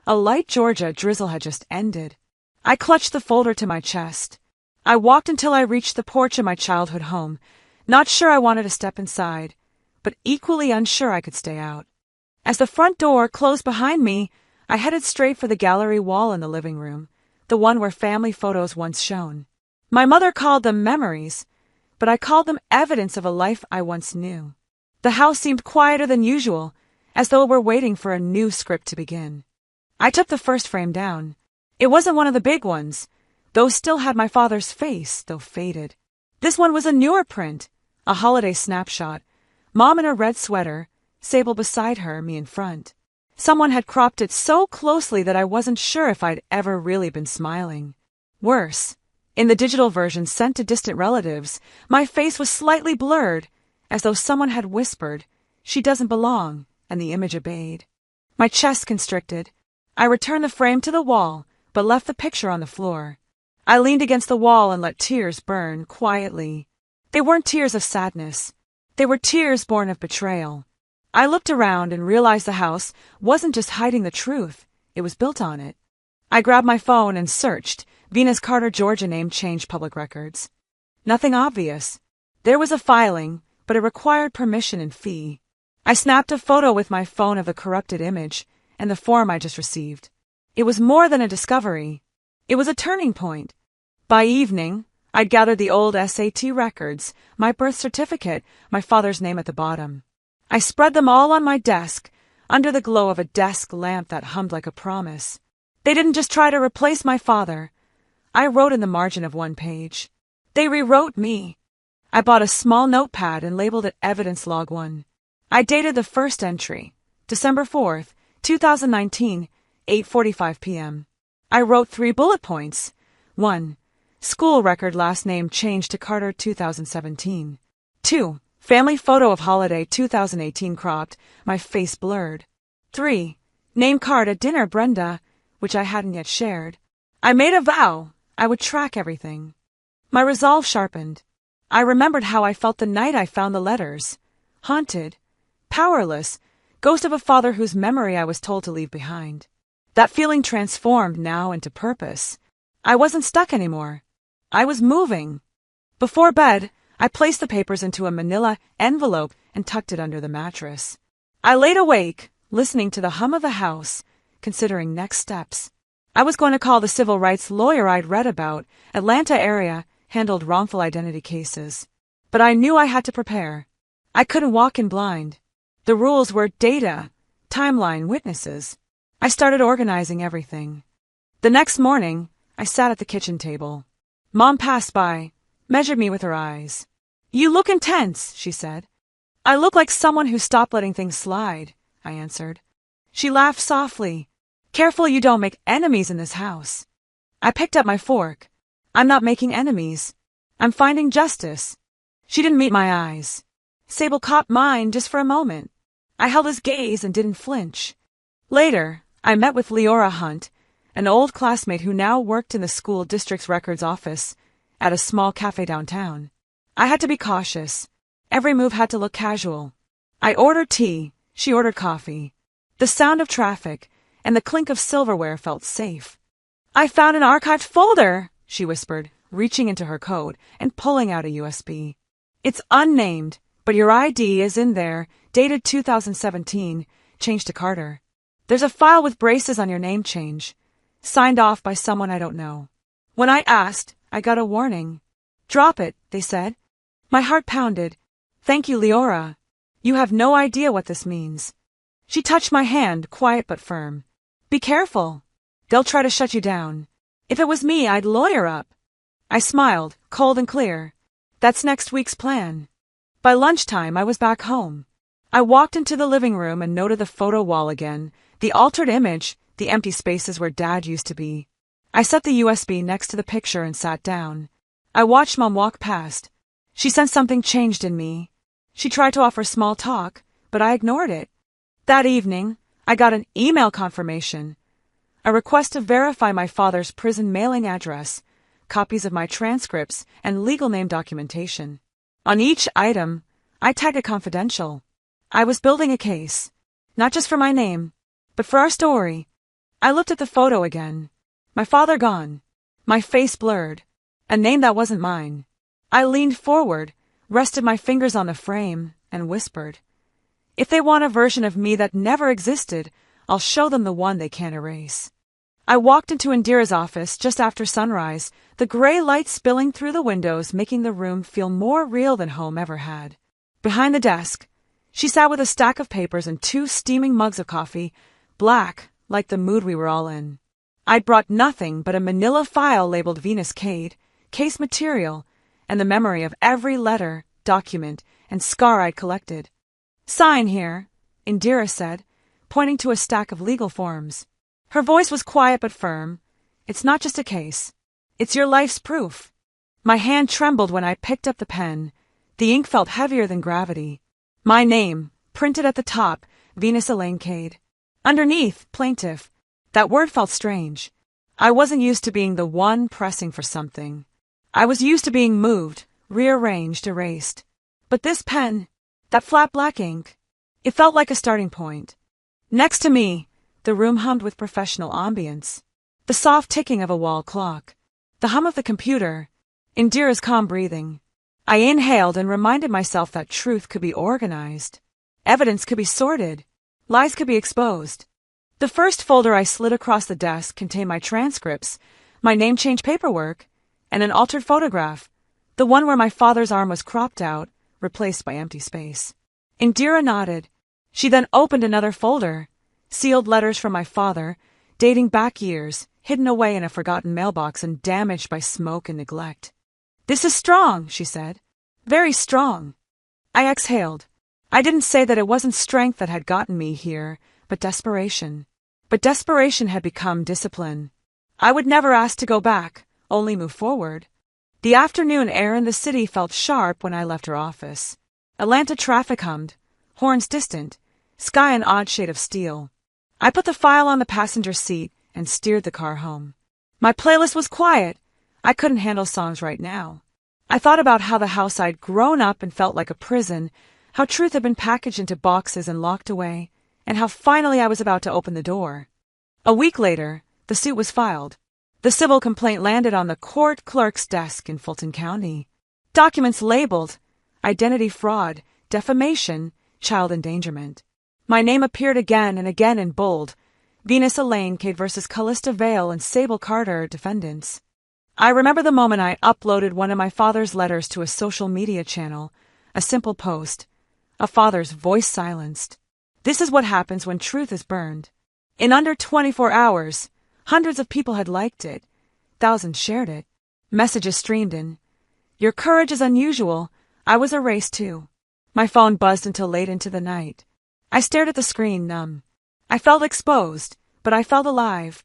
A light Georgia drizzle had just ended. I clutched the folder to my chest. I walked until I reached the porch of my childhood home, not sure I wanted to step inside, but equally unsure I could stay out. As the front door closed behind me, I headed straight for the gallery wall in the living room, the one where family photos once shone. My mother called them memories, but I called them evidence of a life I once knew. The house seemed quieter than usual, as though it were waiting for a new script to begin. I took the first frame down. It wasn't one of the big ones. Those still had my father's face, though faded. This one was a newer print, a holiday snapshot. Mom in a red sweater, Sable beside her, me in front. Someone had cropped it so closely that I wasn't sure if I'd ever really been smiling. Worse, in the digital version sent to distant relatives, my face was slightly blurred, as though someone had whispered, "She doesn't belong," and the image obeyed. My chest constricted. I returned the frame to the wall, but left the picture on the floor. I leaned against the wall and let tears burn quietly. They weren't tears of sadness. They were tears born of betrayal. I looked around and realized the house wasn't just hiding the truth, it was built on it. I grabbed my phone and searched Venus Carter, Georgia name change public records. Nothing obvious. There was a filing, but it required permission and fee. I snapped a photo with my phone of the corrupted image and the form I just received. It was more than a discovery. It was a turning point. By evening, I'd gathered the old SAT records, my birth certificate, my father's name at the bottom. I spread them all on my desk, under the glow of a desk lamp that hummed like a promise. They didn't just try to replace my father. I wrote in the margin of one page. They rewrote me. I bought a small notepad and labeled it Evidence Log 1. I dated the first entry, December 4th, 2019, 8:45 p.m. I wrote 3 bullet points. 1. School record last name changed to Carter 2017. 2. Family photo of holiday 2018 cropped, my face blurred. 3. Name card at dinner Brenda, which I hadn't yet shared. I made a vow I would track everything. My resolve sharpened. I remembered how I felt the night I found the letters. Haunted. Powerless. Ghost of a father whose memory I was told to leave behind. That feeling transformed now into purpose. I wasn't stuck anymore. I was moving. Before bed, I placed the papers into a manila envelope and tucked it under the mattress. I laid awake, listening to the hum of the house, considering next steps. I was going to call the civil rights lawyer I'd read about. Atlanta area handled wrongful identity cases. But I knew I had to prepare. I couldn't walk in blind. The rules were data, timeline, witnesses. I started organizing everything. The next morning, I sat at the kitchen table. Mom passed by, measured me with her eyes. "You look intense," she said. "I look like someone who stopped letting things slide," I answered. She laughed softly. "Careful you don't make enemies in this house." I picked up my fork. "I'm not making enemies. I'm finding justice." She didn't meet my eyes. Sable caught mine just for a moment. I held his gaze and didn't flinch. Later, I met with Leora Hunt, an old classmate who now worked in the school district's records office at a small cafe downtown. I had to be cautious. Every move had to look casual. I ordered tea. She ordered coffee. The sound of traffic and the clink of silverware felt safe. "I found an archived folder," she whispered, reaching into her coat and pulling out a USB. "It's unnamed, but your ID is in there, dated 2017, changed to Carter. There's a file with braces on your name change, signed off by someone I don't know." When I asked, I got a warning. "Drop it," they said. My heart pounded. "Thank you, Leora. You have no idea what this means." She touched my hand, quiet but firm. "Be careful. They'll try to shut you down. If it was me, I'd lawyer up." I smiled, cold and clear. That's next week's plan. By lunchtime, I was back home. I walked into the living room and noted the photo wall again, the altered image, the empty spaces where Dad used to be. I set the USB next to the picture and sat down. I watched Mom walk past. She sensed something changed in me. She tried to offer small talk, but I ignored it. That evening, I got an email confirmation. A request to verify my father's prison mailing address, copies of my transcripts, and legal name documentation. On each item, I tagged it confidential. I was building a case, not just for my name, but for our story. I looked at the photo again. My father gone. My face blurred. A name that wasn't mine. I leaned forward, rested my fingers on the frame, and whispered, "If they want a version of me that never existed, I'll show them the one they can't erase." I walked into Indira's office just after sunrise, the gray light spilling through the windows, making the room feel more real than home ever had. Behind the desk, she sat with a stack of papers and 2 steaming mugs of coffee, black, like the mood we were all in. I'd brought nothing but a manila file labeled Venus Cade, case material, and the memory of every letter, document, and scar I'd collected. "Sign here," Indira said, pointing to a stack of legal forms. Her voice was quiet but firm. "It's not just a case. It's your life's proof." My hand trembled when I picked up the pen. The ink felt heavier than gravity. My name, printed at the top, Venus Elaine Cade. Underneath, plaintiff. That word felt strange. I wasn't used to being the one pressing for something. I was used to being moved, rearranged, erased. But this pen, that flat black ink, it felt like a starting point. Next to me, the room hummed with professional ambience. The soft ticking of a wall clock, the hum of the computer, Indira's calm breathing. I inhaled and reminded myself that truth could be organized. Evidence could be sorted. Lies could be exposed. The first folder I slid across the desk contained my transcripts, my name change paperwork, and an altered photograph, the one where my father's arm was cropped out, replaced by empty space. Indira nodded. She then opened another folder, sealed letters from my father, dating back years, hidden away in a forgotten mailbox and damaged by smoke and neglect. "This is strong," she said. "Very strong." I exhaled. I didn't say that it wasn't strength that had gotten me here, but desperation. But desperation had become discipline. I would never ask to go back, only move forward. The afternoon air in the city felt sharp when I left her office. Atlanta traffic hummed, horns distant, sky an odd shade of steel. I put the file on the passenger seat and steered the car home. My playlist was quiet. I couldn't handle songs right now. I thought about how the house I'd grown up in felt like a prison, how truth had been packaged into boxes and locked away, and how finally I was about to open the door. A week later, the suit was filed. The civil complaint landed on the court clerk's desk in Fulton County. Documents labeled identity fraud, defamation, child endangerment. My name appeared again and again in bold. Venus Elaine Cade versus Callista Vale and Sable Carter, defendants. I remember the moment I uploaded one of my father's letters to a social media channel, a simple post, a father's voice silenced. This is what happens when truth is burned. In under 24 hours, hundreds of people had liked it. Thousands shared it. Messages streamed in. "Your courage is unusual." I was erased too. My phone buzzed until late into the night. I stared at the screen, numb. I felt exposed, but I felt alive.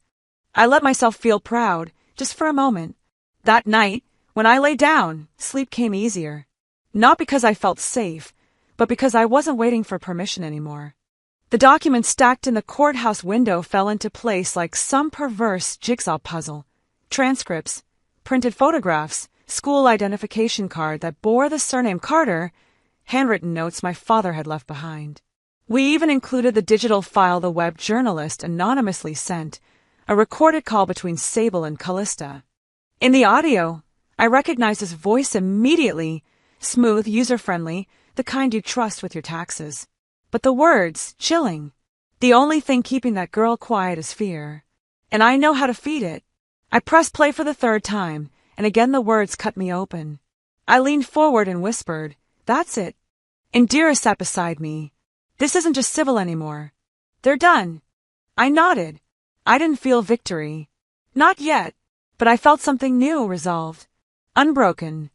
I let myself feel proud, just for a moment. That night, when I lay down, sleep came easier. Not because I felt safe, but because I wasn't waiting for permission anymore. The documents stacked in the courthouse window fell into place like some perverse jigsaw puzzle. Transcripts, printed photographs, school identification card that bore the surname Carter, handwritten notes my father had left behind. We even included the digital file the web journalist anonymously sent, a recorded call between Sable and Callista. In the audio, I recognized his voice immediately, smooth, user-friendly, the kind you trust with your taxes. But the words, chilling. The only thing keeping that girl quiet is fear. And I know how to feed it. I pressed play for the third time, and again the words cut me open. I leaned forward and whispered, "That's it." Indira sat beside me. "This isn't just civil anymore. They're done." I nodded. I didn't feel victory. Not yet, but I felt something new, resolved. Unbroken.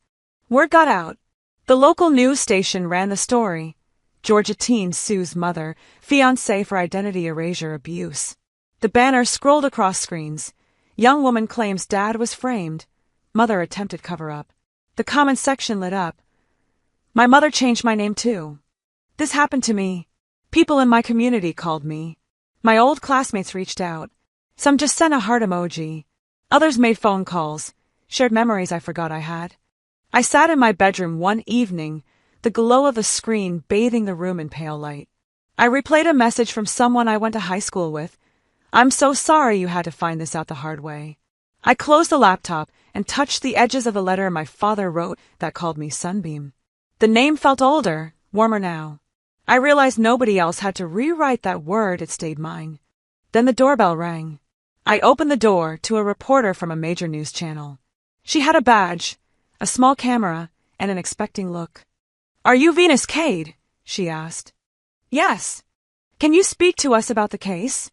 Word got out. The local news station ran the story. Georgia teen sues mother, fiancé for identity erasure abuse. The banner scrolled across screens. Young woman claims dad was framed. Mother attempted cover-up. The comment section lit up. My mother changed my name too. This happened to me. People in my community called me. My old classmates reached out. Some just sent a heart emoji. Others made phone calls, shared memories I forgot I had. I sat in my bedroom one evening, the glow of the screen bathing the room in pale light. I replayed a message from someone I went to high school with. "I'm so sorry you had to find this out the hard way." I closed the laptop and touched the edges of the letter my father wrote that called me Sunbeam. The name felt older, warmer now. I realized nobody else had to rewrite that word, it stayed mine. Then the doorbell rang. I opened the door to a reporter from a major news channel. She had a badge, a small camera, and an expecting look. "Are you Venus Cade?" she asked. "Yes." "Can you speak to us about the case?"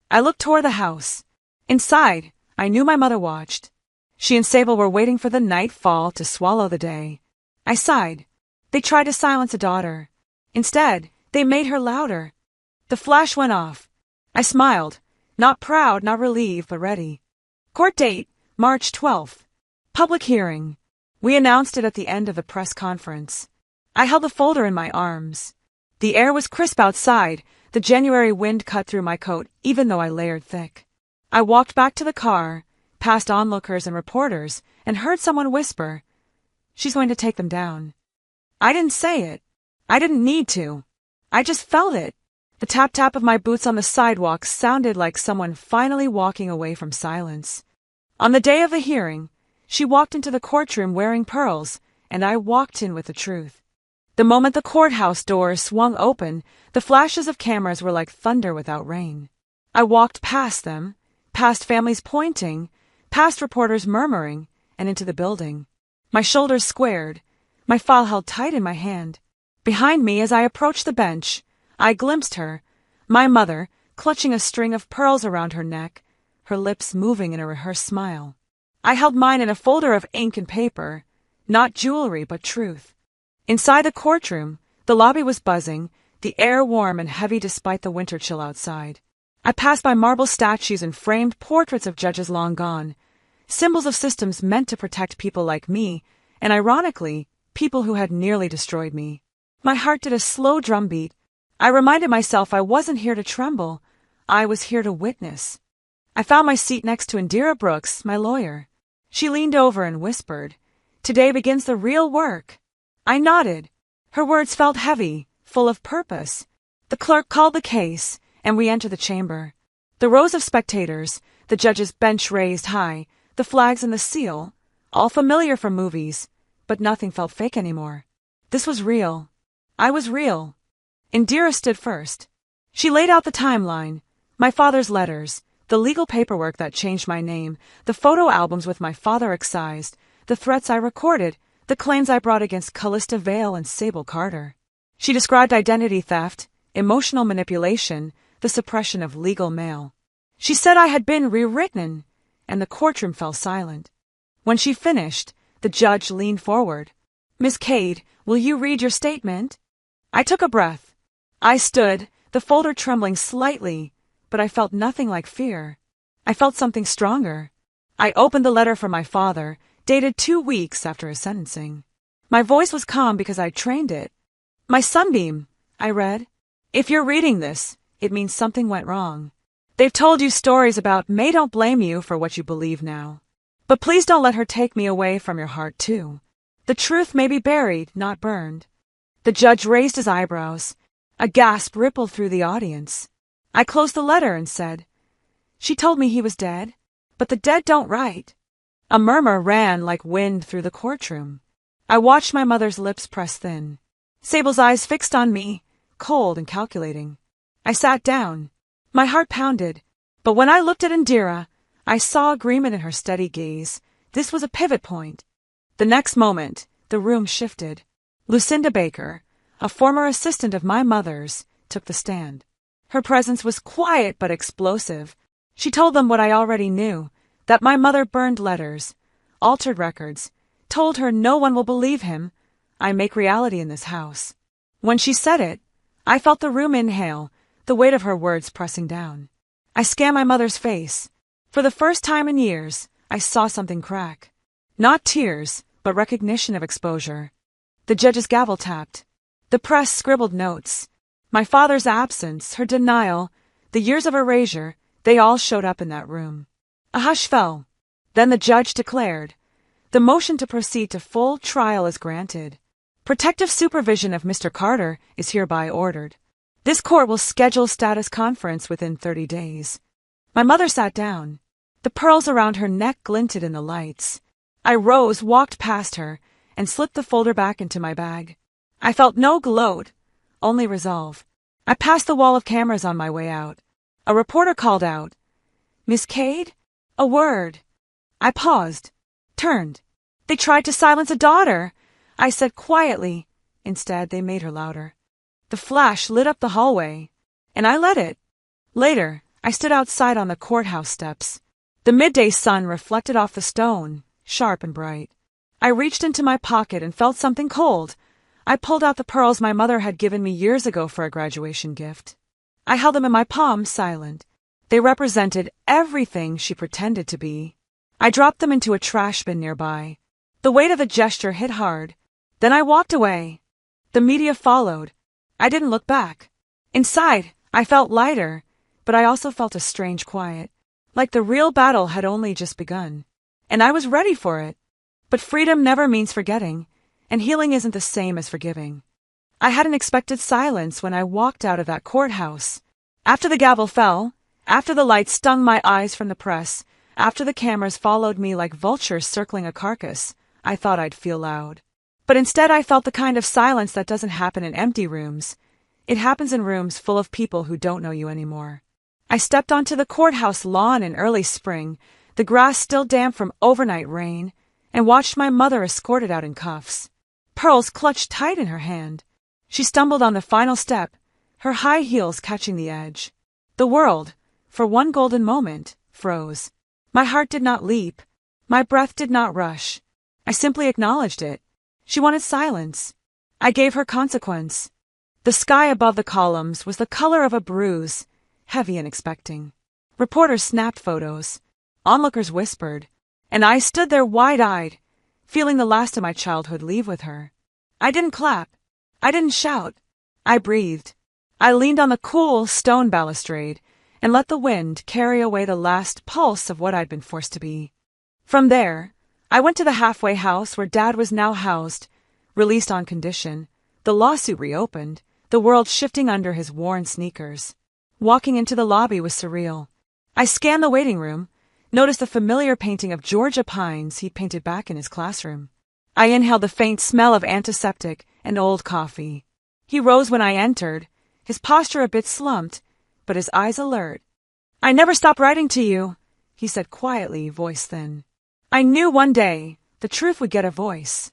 I looked toward the house. Inside, I knew my mother watched. She and Sable were waiting for the nightfall to swallow the day. I sighed. They tried to silence a daughter. Instead, they made her louder. The flash went off. I smiled, not proud, not relieved, but ready. Court date, March 12th. Public hearing. We announced it at the end of the press conference. I held the folder in my arms. The air was crisp outside. The January wind cut through my coat, even though I layered thick. I walked back to the car, past onlookers and reporters, and heard someone whisper, "She's going to take them down." I didn't say it. I didn't need to. I just felt it. The tap-tap of my boots on the sidewalk sounded like someone finally walking away from silence. On the day of the hearing, she walked into the courtroom wearing pearls, and I walked in with the truth. The moment the courthouse doors swung open, the flashes of cameras were like thunder without rain. I walked past them, past families pointing, past reporters murmuring, and into the building. My shoulders squared, my file held tight in my hand. Behind me, as I approached the bench, I glimpsed her, my mother, clutching a string of pearls around her neck, her lips moving in a rehearsed smile. I held mine in a folder of ink and paper, not jewelry but truth. Inside the courtroom, the lobby was buzzing, the air warm and heavy despite the winter chill outside. I passed by marble statues and framed portraits of judges long gone, symbols of systems meant to protect people like me, and ironically, people who had nearly destroyed me. My heart did a slow drumbeat. I reminded myself I wasn't here to tremble. I was here to witness. I found my seat next to Indira Brooks, my lawyer. She leaned over and whispered, "Today begins the real work." I nodded. Her words felt heavy, full of purpose. The clerk called the case, and we entered the chamber. The rows of spectators, the judge's bench raised high, the flags and the seal, all familiar from movies, but nothing felt fake anymore. This was real. I was real. Indira stood first. She laid out the timeline, my father's letters, the legal paperwork that changed my name, the photo albums with my father excised, the threats I recorded, the claims I brought against Callista Vale and Sable Carter. She described identity theft, emotional manipulation, the suppression of legal mail. She said I had been rewritten, and the courtroom fell silent. When she finished, the judge leaned forward. "Miss Cade, will you read your statement?" I took a breath. I stood, the folder trembling slightly, but I felt nothing like fear. I felt something stronger. I opened the letter from my father, dated 2 weeks after his sentencing. My voice was calm because I'd trained it. "My sunbeam," I read. "If you're reading this, it means something went wrong. They've told you stories about May don't blame you for what you believe now. But please don't let her take me away from your heart, too. The truth may be buried, not burned." The judge raised his eyebrows. A gasp rippled through the audience. I closed the letter and said, "She told me he was dead, but the dead don't write." A murmur ran like wind through the courtroom. I watched my mother's lips press thin. Sable's eyes fixed on me, cold and calculating. I sat down. My heart pounded, but when I looked at Indira, I saw agreement in her steady gaze. This was a pivot point. The next moment, the room shifted. Lucinda Baker, a former assistant of my mother's, took the stand. Her presence was quiet but explosive. She told them what I already knew, that my mother burned letters, altered records, told her no one will believe him. I make reality in this house. When she said it, I felt the room inhale, the weight of her words pressing down. I scanned my mother's face. For the first time in years, I saw something crack. Not tears, but recognition of exposure. The judge's gavel tapped. The press scribbled notes. My father's absence, her denial, the years of erasure, they all showed up in that room. A hush fell. Then the judge declared, "The motion to proceed to full trial is granted. Protective supervision of Mr. Carter is hereby ordered. This court will schedule status conference within 30 days. My mother sat down. The pearls around her neck glinted in the lights. I rose, walked past her, and slipped the folder back into my bag. I felt no gloat, only resolve. I passed the wall of cameras on my way out. A reporter called out, "Miss Cade? A word." I paused, turned. "They tried to silence a daughter," I said quietly. Instead, they made her louder. The flash lit up the hallway, and I let it. Later, I stood outside on the courthouse steps. The midday sun reflected off the stone, sharp and bright. I reached into my pocket and felt something cold. I pulled out the pearls my mother had given me years ago for a graduation gift. I held them in my palm, silent. They represented everything she pretended to be. I dropped them into a trash bin nearby. The weight of the gesture hit hard. Then I walked away. The media followed. I didn't look back. Inside, I felt lighter, but I also felt a strange quiet. like the real battle had only just begun. And I was ready for it. But freedom never means forgetting, and healing isn't the same as forgiving. I had an expected silence when I walked out of that courthouse. After the gavel fell, after the light stung my eyes from the press, after the cameras followed me like vultures circling a carcass, I thought I'd feel loud. But instead I felt the kind of silence that doesn't happen in empty rooms. It happens in rooms full of people who don't know you anymore. I stepped onto the courthouse lawn in early spring, the grass still damp from overnight rain, and watched my mother escorted out in cuffs. Pearls clutched tight in her hand. She stumbled on the final step, her high heels catching the edge. The world, for one golden moment, froze. My heart did not leap. My breath did not rush. I simply acknowledged it. She wanted silence. I gave her consequence. The sky above the columns was the color of a bruise, heavy and expecting. Reporters snapped photos. Onlookers whispered. And I stood there wide-eyed, feeling the last of my childhood leave with her. I didn't clap. I didn't shout. I breathed. I leaned on the cool stone balustrade and let the wind carry away the last pulse of what I'd been forced to be. From there, I went to the halfway house where Dad was now housed, released on condition, the lawsuit reopened, the world shifting under his worn sneakers. Walking into the lobby was surreal. I scanned the waiting room, noticed the familiar painting of Georgia pines he'd painted back in his classroom. I inhaled the faint smell of antiseptic and old coffee. He rose when I entered, his posture a bit slumped, but his eyes alert. "I never stopped writing to you," he said quietly, voice thin. I knew one day the truth would get a voice.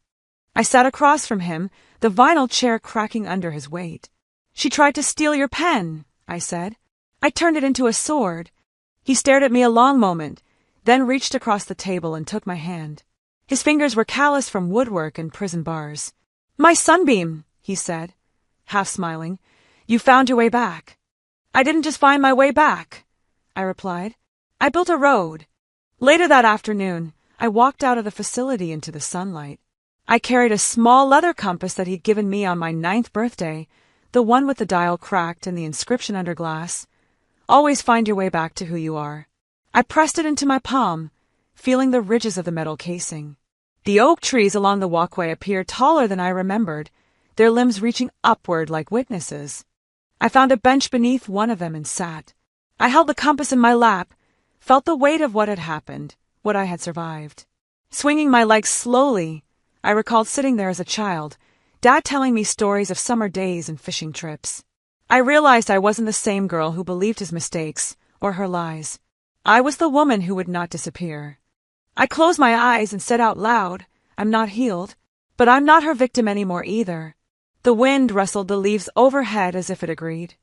I sat across from him, the vinyl chair cracking under his weight. "She tried to steal your pen," I said. "I turned it into a sword." He stared at me a long moment, then reached across the table and took my hand. His fingers were calloused from woodwork and prison bars. "My sunbeam," he said, half smiling. "You found your way back." "I didn't just find my way back," I replied. "I built a road." Later that afternoon, I walked out of the facility into the sunlight. I carried a small leather compass that he'd given me on my 9th birthday, the one with the dial cracked and the inscription under glass, "Always find your way back to who you are." I pressed it into my palm, feeling the ridges of the metal casing. The oak trees along the walkway appeared taller than I remembered, their limbs reaching upward like witnesses. I found a bench beneath one of them and sat. I held the compass in my lap, felt the weight of what had happened, what I had survived. Swinging my legs slowly, I recalled sitting there as a child, Dad telling me stories of summer days and fishing trips. I realized I wasn't the same girl who believed his mistakes or her lies. I was the woman who would not disappear. I closed my eyes and said out loud, "I'm not healed, but I'm not her victim anymore either." The wind rustled the leaves overhead as if it agreed.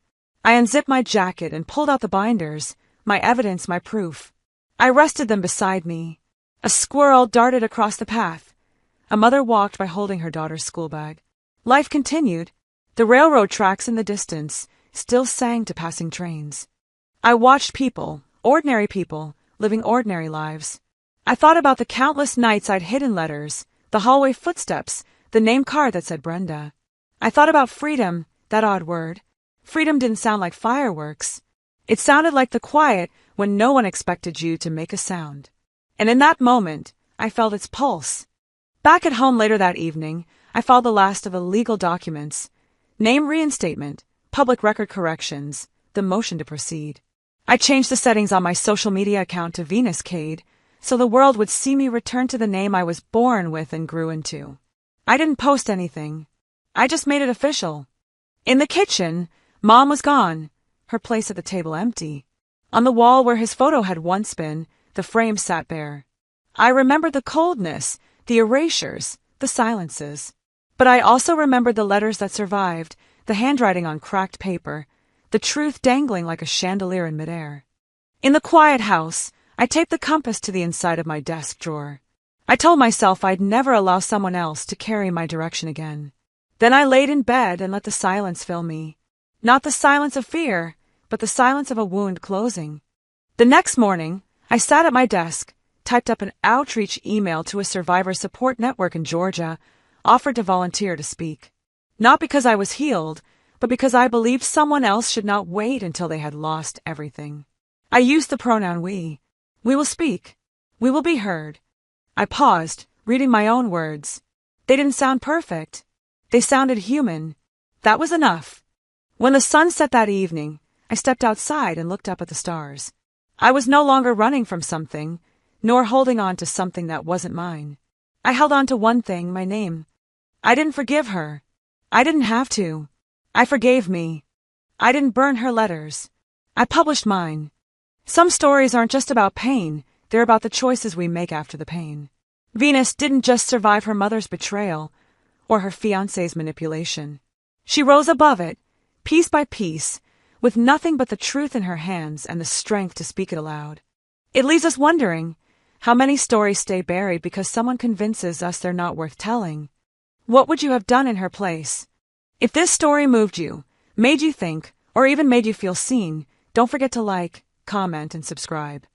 I unzipped my jacket and pulled out the binders, my evidence, my proof. I rested them beside me. A squirrel darted across the path. A mother walked by holding her daughter's school bag. Life continued. The railroad tracks in the distance still sang to passing trains. I watched people, ordinary people, living ordinary lives. I thought about the countless nights I'd hidden letters, the hallway footsteps, the name card that said Brenda. I thought about freedom, that odd word. Freedom didn't sound like fireworks. It sounded like the quiet when no one expected you to make a sound. And in that moment, I felt its pulse. Back at home later that evening, I filed the last of the legal documents. Name reinstatement, public record corrections, the motion to proceed. I changed the settings on my social media account to Venus Cade, so the world would see me return to the name I was born with and grew into. I didn't post anything. I just made it official. In the kitchen, Mom was gone, her place at the table empty. On the wall where his photo had once been, the frame sat bare. I remembered the coldness, the erasures, the silences. But I also remembered the letters that survived, the handwriting on cracked paper, the truth dangling like a chandelier in midair. In the quiet house, I taped the compass to the inside of my desk drawer. I told myself I'd never allow someone else to carry my direction again. Then I laid in bed and let the silence fill me. Not the silence of fear, but the silence of a wound closing. The next morning, I sat at my desk, typed up an outreach email to a survivor support network in Georgia, offered to volunteer to speak. Not because I was healed, but because I believed someone else should not wait until they had lost everything. I used the pronoun we. We will speak. We will be heard. I paused, reading my own words. They didn't sound perfect. They sounded human. That was enough. When the sun set that evening, I stepped outside and looked up at the stars. I was no longer running from something, nor holding on to something that wasn't mine. I held on to one thing, my name. I didn't forgive her. I didn't have to. I forgave me. I didn't burn her letters. I published mine. Some stories aren't just about pain, they're about the choices we make after the pain. Venus didn't just survive her mother's betrayal or her fiancé's manipulation. She rose above it, piece by piece, with nothing but the truth in her hands and the strength to speak it aloud. It leaves us wondering how many stories stay buried because someone convinces us they're not worth telling. What would you have done in her place? If this story moved you, made you think, or even made you feel seen, don't forget to like, comment, and subscribe.